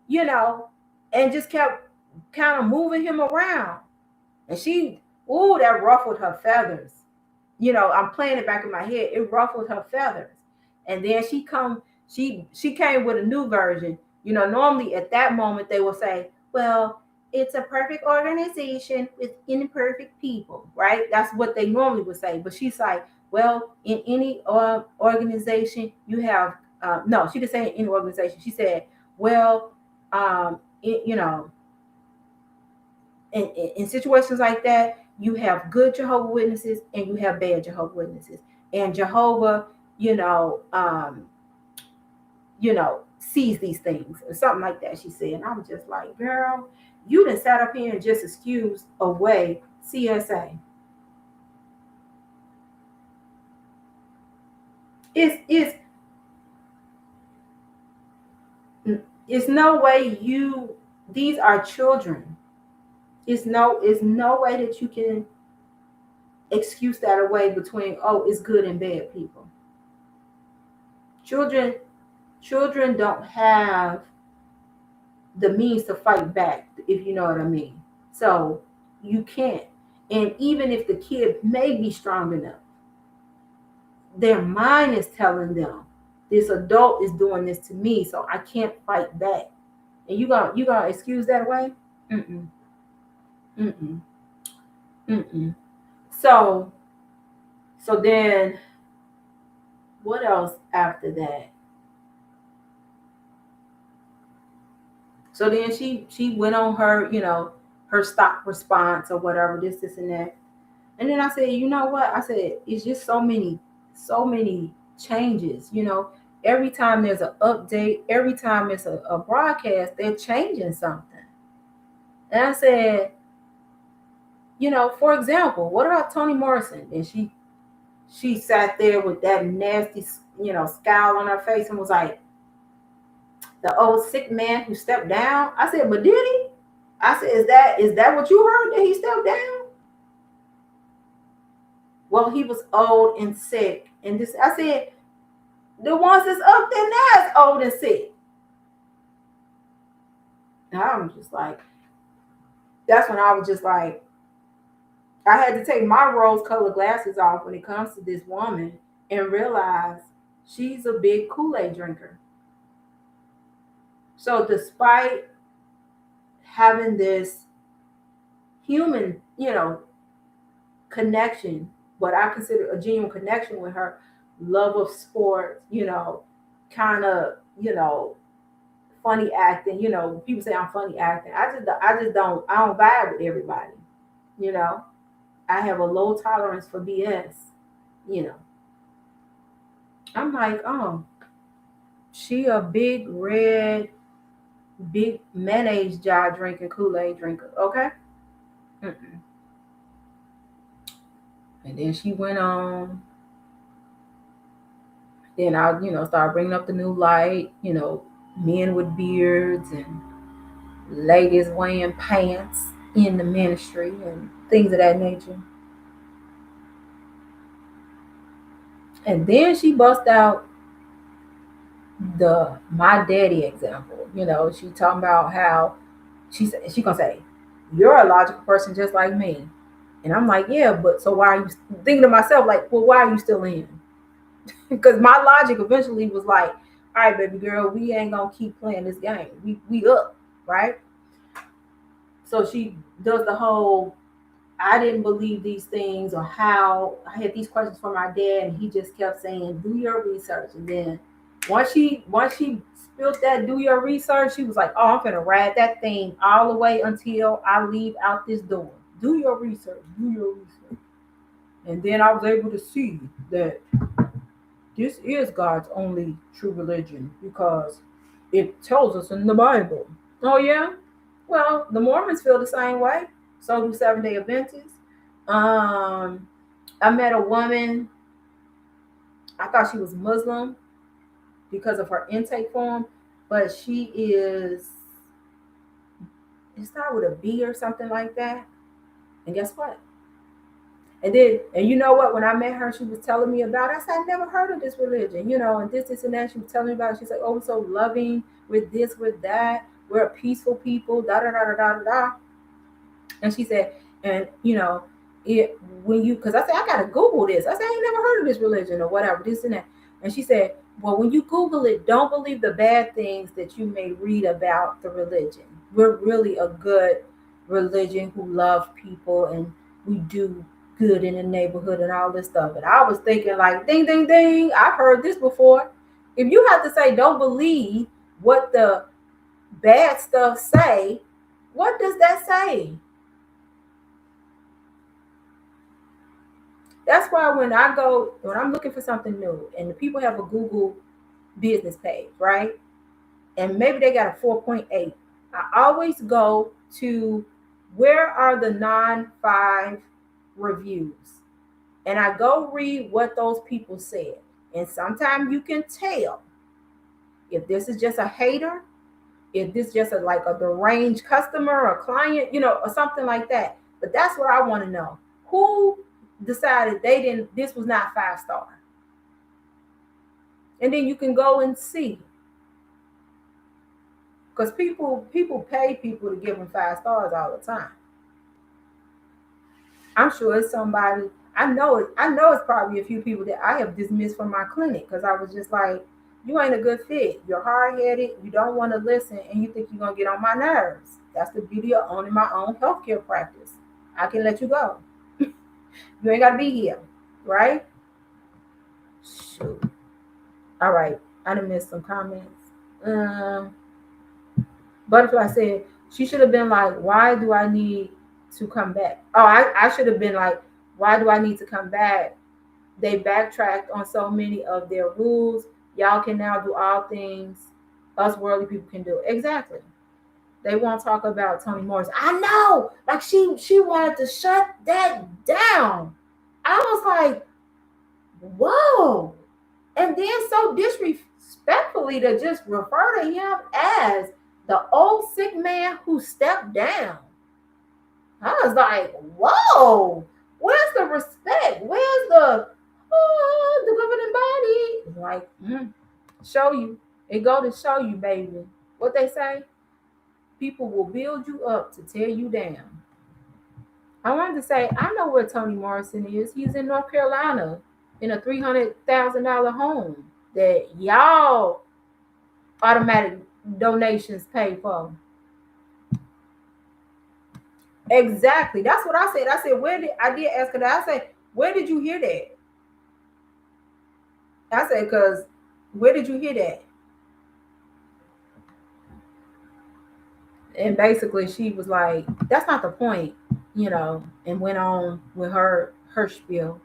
you know, and just kept kind of moving him around. And she, ooh, that ruffled her feathers. I'm playing it back in my head. It ruffled her feathers. And then she came with a new version. Normally at that moment they will say, well, it's a perfect organization with imperfect people, right? That's what they normally would say. But she's like, well, in any organization, you have no, she didn't say in any organization. She said, well, in situations like that, you have good Jehovah Witnesses and you have bad Jehovah Witnesses. And Jehovah, sees these things or something like that, she said. And I was just like, girl, you done sat up here and just excused away CSA. It's no way these are children. It's no way that you can excuse that away between, oh, it's good and bad people. Children don't have the means to fight back, if you know what I mean. So you can't. And even if the kid may be strong enough, their mind is telling them, this adult is doing this to me, so I can't fight back. And you gonna excuse that away? Mm-mm. Mm-mm. Mm-mm. So then what else after that? So then she went on her, her stock response or whatever, this and that. And then I said, you know what? I said, it's just so many changes, Every time there's an update, every time it's a broadcast, they're changing something. And I said, for example, what about Toni Morrison? And she sat there with that nasty, scowl on her face and was like, the old sick man who stepped down. I said, but did he? I said, is that what you heard, that he stepped down? Well, he was old and sick. And this, I said, the ones that's up there now is old and sick. And I'm just like, that's when I was just like, I had to take my rose-colored glasses off when it comes to this woman and realize she's a big Kool-Aid drinker. So despite having this human, connection, what I consider a genuine connection with her, love of sports, kind of, funny acting, people say I'm funny acting. I don't vibe with everybody, I have a low tolerance for BS, I'm like, oh, she a big red, big mayonnaise jar drinking Kool-Aid drinker, okay? Mm-mm. And then she went on. Then I, started bringing up the new light, men with beards and ladies wearing pants in the ministry and things of that nature. And then she bust out the my daddy example. She talking about how she gonna say, you're a logical person just like me. And I'm like, yeah, but so why are you thinking to myself, like, well, why are you still in? Because my logic eventually was like, all right, baby girl, we ain't gonna keep playing this game. We up, right? So she does the whole, I didn't believe these things, or how I had these questions for my dad, and he just kept saying, do your research. And then Once she spilled that do your research, she was like, "Oh, I'm gonna ride that thing all the way until I leave out this door. Do your research. Do your research." And then I was able to see that this is God's only true religion because it tells us in the Bible. Oh yeah? Well, the Mormons feel the same way. So do Seventh-day Adventists. Um, I met a woman. I thought she was Muslim because of her intake form, but she is. It started with a B or something like that. And guess what? And you know what? When I met her, she was telling me about it. I said, I never heard of this religion, and this, and that. She was telling me about it. She's like, oh, we're so loving with this, with that. We're a peaceful people, da da da da da da da. And she said, and it when you, because I said, I gotta Google this. I said, I ain't never heard of this religion or whatever, this and that. And she said, well, when you Google it, don't believe the bad things that you may read about the religion. We're really a good religion who love people and we do good in the neighborhood and all this stuff. And I was thinking like, ding, ding, ding, I've heard this before. If you have to say don't believe what the bad stuff say, what does that say? That's why when I'm looking for something new and the people have a Google business page, right? And maybe they got a 4.8. I always go to where are the non-5 reviews? And I go read what those people said. And sometimes you can tell if this is just a hater, if this is just like a deranged customer or client, or something like that. But that's what I want to know. Who decided this was not 5 star? And then you can go and see. Because people pay people to give them 5 stars all the time. I'm sure it's somebody. I know it's probably a few people that I have dismissed from my clinic because I was just like, you ain't a good fit. You're hard headed. You don't want to listen, and you think you're gonna get on my nerves. That's the beauty of owning my own healthcare practice. I can let you go. You ain't gotta be here, right? Shoot. All right. I done missed some comments. Butterfly said she should have been like, why do I need to come back? Oh, I should have been like, why do I need to come back? They backtracked on so many of their rules. Y'all can now do all things us worldly people can do. Exactly. They won't talk about Toni Morris. I know. Like she wanted to shut that down. I was like, whoa. And then so disrespectfully to just refer to him as the old sick man who stepped down. I was like, whoa, where's the respect? Where's the governing body? Like, show you. It go to show you, baby. What they say? People will build you up to tear you down. I wanted to say, I know where Toni Morrison is. He's in North Carolina in a $300,000 home that y'all automatic donations pay for. Exactly. That's what I said. I said, I did ask her that. I said, where did you hear that? I said, because where did you hear that? And basically she was like, that's not the point, and went on with her spiel.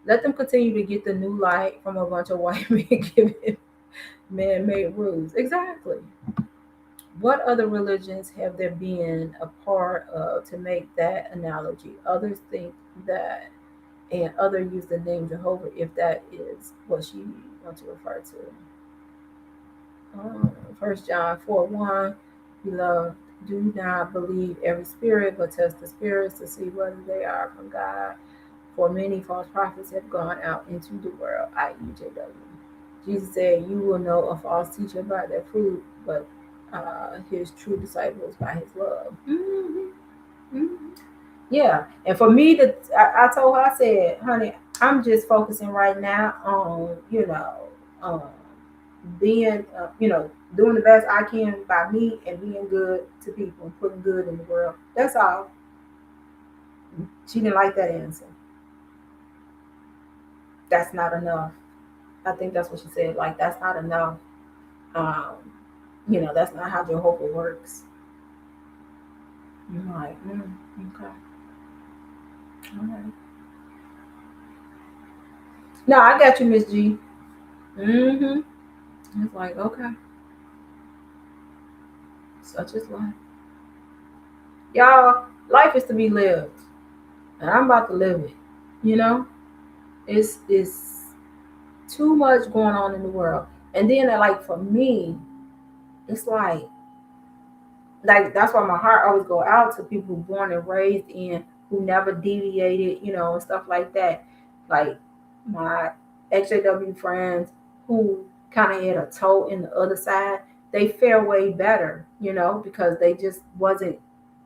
Let them continue to get the new light from a bunch of white men giving man-made rules. Exactly. What other religions have there been a part of to make that analogy? Others think that, and others use the name Jehovah if that is what she wants to refer to. 1 John 4:1, beloved, do not believe every spirit, but test the spirits to see whether they are from God. For many false prophets have gone out into the world, i.e. JW. Jesus said, you will know a false teacher by their fruit, but his true disciples by his love. Mm-hmm. Mm-hmm. Yeah, and for me, I told her, I said, honey, I'm just focusing right now on, being, doing the best I can by me and being good to people and putting good in the world. That's all. She didn't like that answer. That's not enough. I think that's what she said. Like, that's not enough. Um, that's not how Jehovah works. I'm like, okay, all right. No, I got you, Miss G. Mm-hmm. It's like, okay, such is life. Y'all, life is to be lived, and I'm about to live it. You know, it's too much going on in the world, and then like for me, it's like that's why my heart always go out to people born and raised in who never deviated, and stuff like that. Like my XJW friends who kind of had a toe in the other side, they fare way better, because they just wasn't.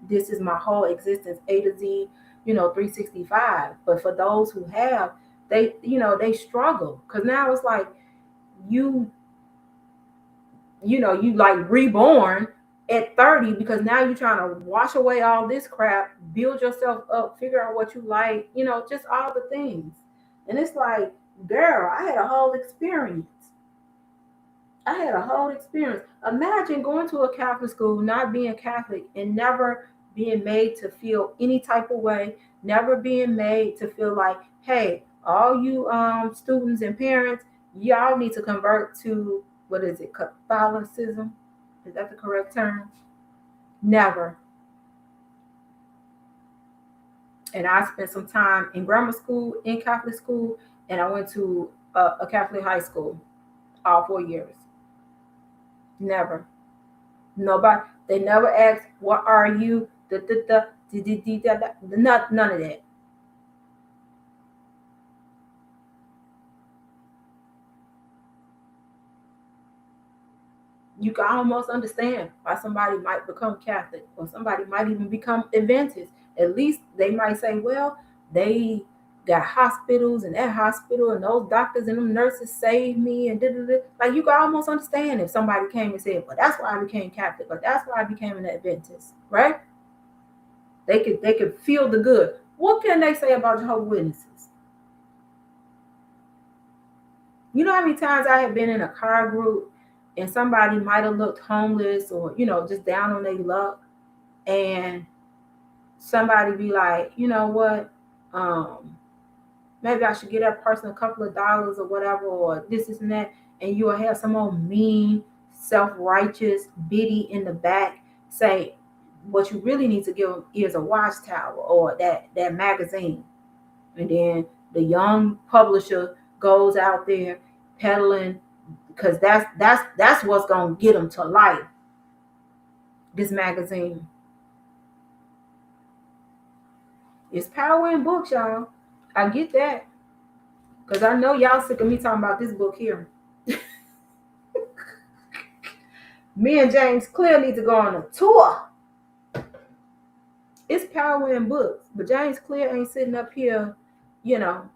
This is my whole existence, A to Z, 365. But for those who have, they struggle because now it's like you you like reborn at 30 because now you're trying to wash away all this crap, build yourself up, figure out what you like, just all the things. And it's like, girl, I had a whole experience. I had a whole experience. Imagine going to a Catholic school, not being Catholic, and never being made to feel any type of way, never being made to feel like, hey, all you students and parents, y'all need to convert to what is it, Catholicism? Is that the correct term? Never. And I spent some time in grammar school, in Catholic school, and I went to a Catholic high school all 4 years. Never. Nobody. They never asked, "What are you?" None of that. You can almost understand why somebody might become Catholic or somebody might even become Adventist. At least they might say, "Well, they got hospitals and that hospital and those doctors and them nurses saved me and da da da." Like you can almost understand if somebody came and said, "Well, that's why I became Catholic or that's why I became an Adventist," right? They could feel the good. What can they say about Jehovah's Witnesses? You know how many times I have been in a car group and somebody might have looked homeless or, just down on their luck, and somebody be like, you know what, um, maybe I should get that person a couple of dollars or whatever, or this and that, and you'll have some old mean, self-righteous biddy in the back say, what you really need to give them is a watch tower or that magazine. And then the young publisher goes out there peddling because that's what's gonna get them to life. This magazine. It's power in books, y'all. I get that because I know y'all sick of me talking about this book here. Me and James Clear need to go on a tour. It's power in books, but James Clear ain't sitting up here, you know,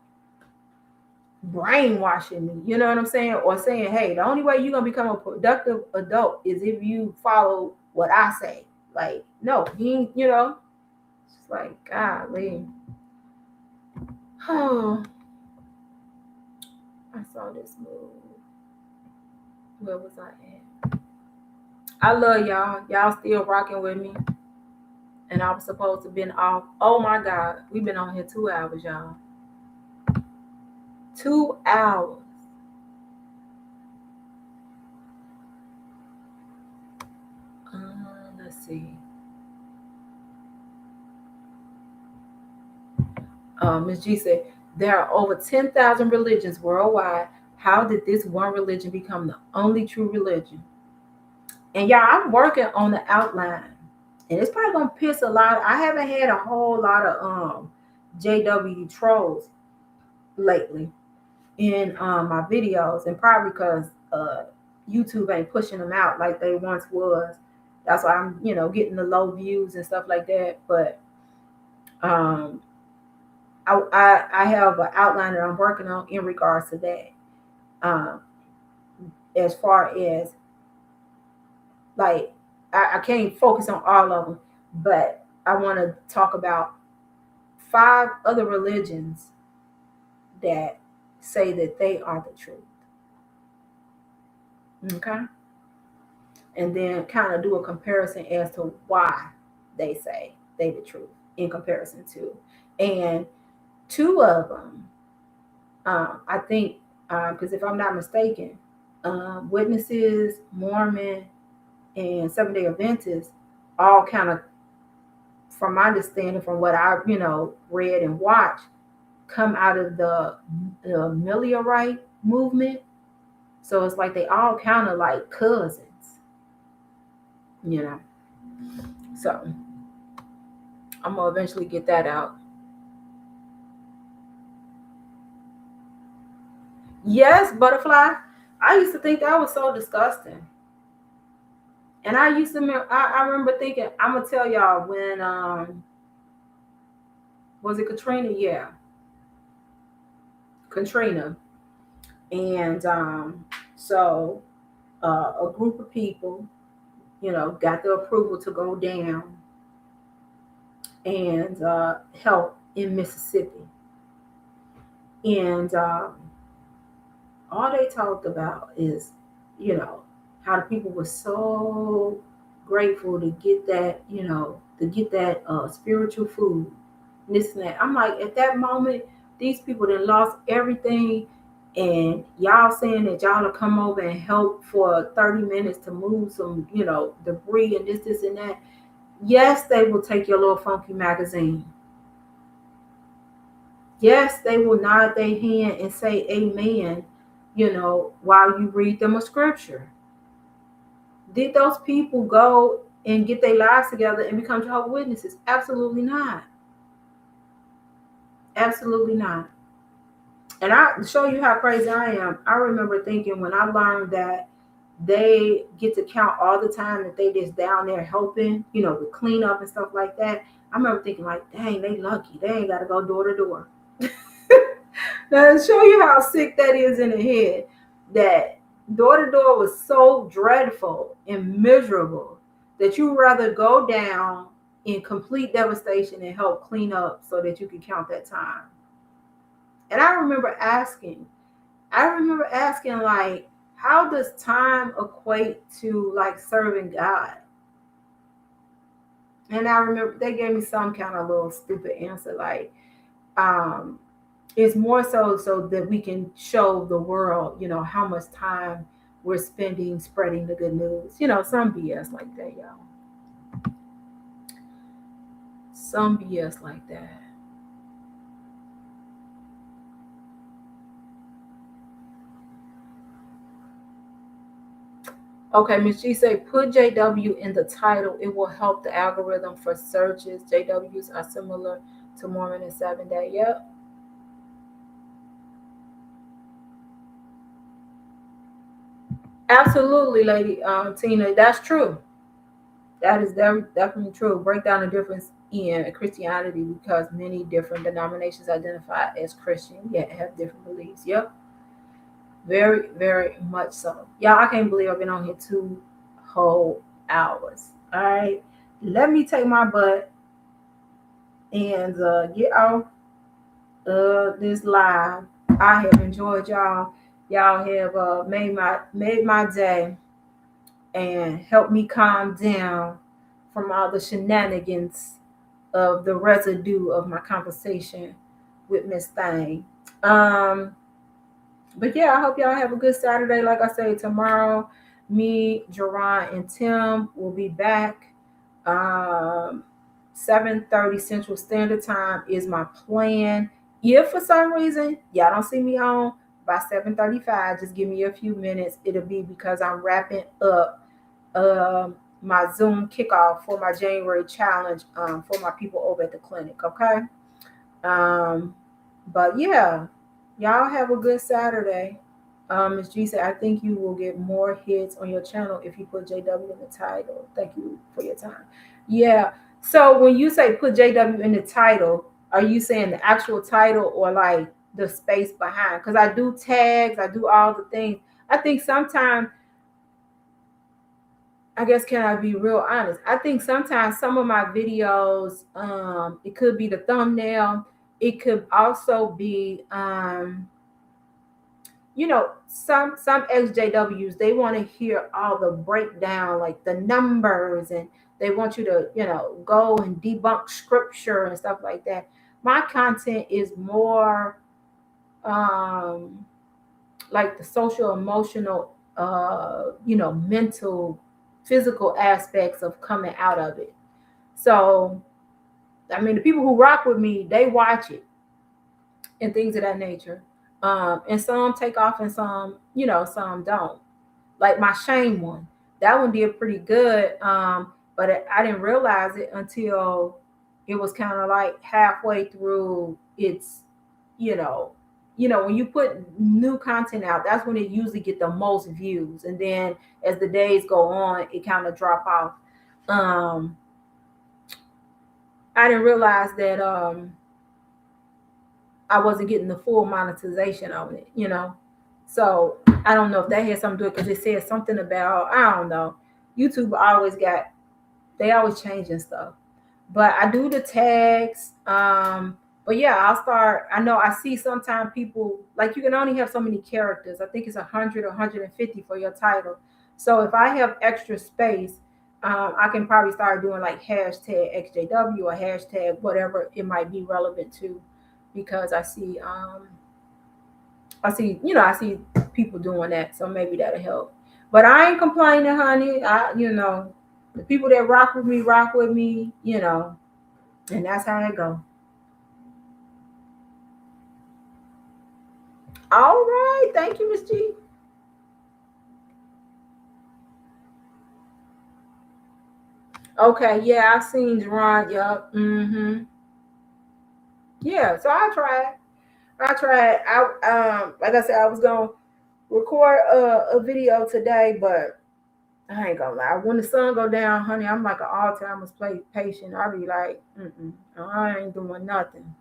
brainwashing me. You know what I'm saying? Or saying, hey, the only way you're gonna become a productive adult is if you follow what I say. Like, no, he ain't, it's like, golly. Oh, I saw this move. Where was I at? I love y'all. Y'all still rocking with me. And I was supposed to been off. Oh my God. We've been on here 2 hours, y'all. 2 hours. Let's see. Ms. G said, there are over 10,000 religions worldwide. How did this one religion become the only true religion? And y'all, I'm working on the outline. And it's probably gonna piss a lot. I haven't had a whole lot of JW trolls lately in my videos, and probably because YouTube ain't pushing them out like they once was. That's why I'm, getting the low views and stuff like that. But um, I have an outline that I'm working on in regards to that. Um, as far as like, I can't focus on all of them, but I want to talk about 5 other religions that say that they are the truth. Okay. And then kind of do a comparison as to why they say they the truth in comparison to. And two of them, I think, because if I'm not mistaken, Witnesses, Mormon, and Seventh Day Adventists all kind of, from my understanding, from what I read and watched, come out of the Millierite movement. So it's like they all kind of like cousins, you know. So I'm gonna eventually get that out. Yes, butterfly. I used to think that was so disgusting. And I used to, I remember thinking, I'm gonna tell y'all when, was it Katrina? Yeah, Katrina. And so a group of people, got the approval to go down and help in Mississippi. And all they talked about is, you know, how the people were so grateful to get that, spiritual food, this and that. I'm like, at that moment, these people that lost everything, and y'all saying that y'all will come over and help for 30 minutes to move some, debris and this, and that. Yes, they will take your little funky magazine. Yes, they will nod their hand and say amen, while you read them a scripture. Did those people go and get their lives together and become Jehovah's Witnesses? Absolutely not. Absolutely not. And I show you how crazy I am. I remember thinking when I learned that they get to count all the time that they just down there helping, with cleanup and stuff like that. I remember thinking like, dang, they lucky. They ain't got to go door to door. Now, to show you how sick that is in the head, that door to door was so dreadful and miserable that you rather go down in complete devastation and help clean up so that you can count that time. And I remember asking, like, how does time equate to like serving God? And I remember they gave me some kind of little stupid answer, like, it's more so that we can show the world, how much time we're spending spreading the good news. Some BS like that, y'all. Some BS like that. Okay, Ms. G say put JW in the title. It will help the algorithm for searches. JWs are similar to Mormon and 7-day. Yep. Absolutely, lady Tina. That's true. That is definitely true. Break down the difference in Christianity because many different denominations identify as Christian yet have different beliefs. Yep. Very, very much so. Y'all, I can't believe I've been on here 2 whole hours. All right. Let me take my butt and get off this live. I have enjoyed y'all. Y'all have made my day and helped me calm down from all the shenanigans of the residue of my conversation with Miss Thang. But yeah, I hope y'all have a good Saturday. Like I say, tomorrow, me, Jerron, and Tim will be back. 7:30 Central Standard Time is my plan. If for some reason y'all don't see me on by 7:35, just give me a few minutes. It'll be because I'm wrapping up my Zoom kickoff for my January challenge for my people over at the clinic. Okay. But yeah, y'all have a good Saturday. Ms. G said, I think you will get more hits on your channel if you put JW in the title. Thank you for your time. Yeah. So when you say put JW in the title, are you saying the actual title or like the space behind? Because I do tags, I do all the things. I think sometimes, I guess, can I be real honest? I think sometimes some of my videos, it could be the thumbnail. It could also be some XJWs, they want to hear all the breakdown, like the numbers, and they want you to, go and debunk scripture and stuff like that. My content is more um like the social, emotional, mental, physical aspects of coming out of it. So, I mean, the people who rock with me, they watch it and things of that nature. And some take off and some don't. Like my shame one, that one did pretty good. But I didn't realize it until it was kind of like halfway through its, you know, when you put new content out, that's when it usually get the most views. And then as the days go on, it kind of drop off. Um, I didn't realize that I wasn't getting the full monetization on it. So I don't know if that had something to do it, because it said something about, I don't know. YouTube they always changing stuff. But I do the tags. But yeah, I know I see sometimes people, like, you can only have so many characters. I think it's 100 or 150 for your title. So if I have extra space, I can probably start doing like hashtag XJW or hashtag whatever it might be relevant to, because I see people doing that, so maybe that'll help. But I ain't complaining, honey. The people that rock with me, and that's how it go. All right, thank you, Miss G. Okay, yeah, I've seen Ron. Yup. Yeah, so I tried. Like I said, I was gonna record a video today, but I ain't gonna lie. When the sun go down, honey, I'm like an Alzheimer's patient. I be like, I ain't doing nothing.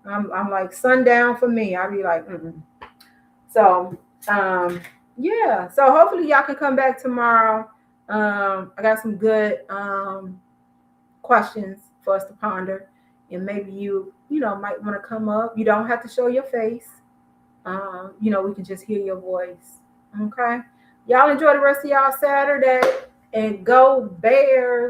I'm like sundown for me. I be like, So, yeah. So hopefully y'all can come back tomorrow. I got some good questions for us to ponder, and maybe you might want to come up. You don't have to show your face. We can just hear your voice. Okay. Y'all enjoy the rest of y'all Saturday, and go Bears.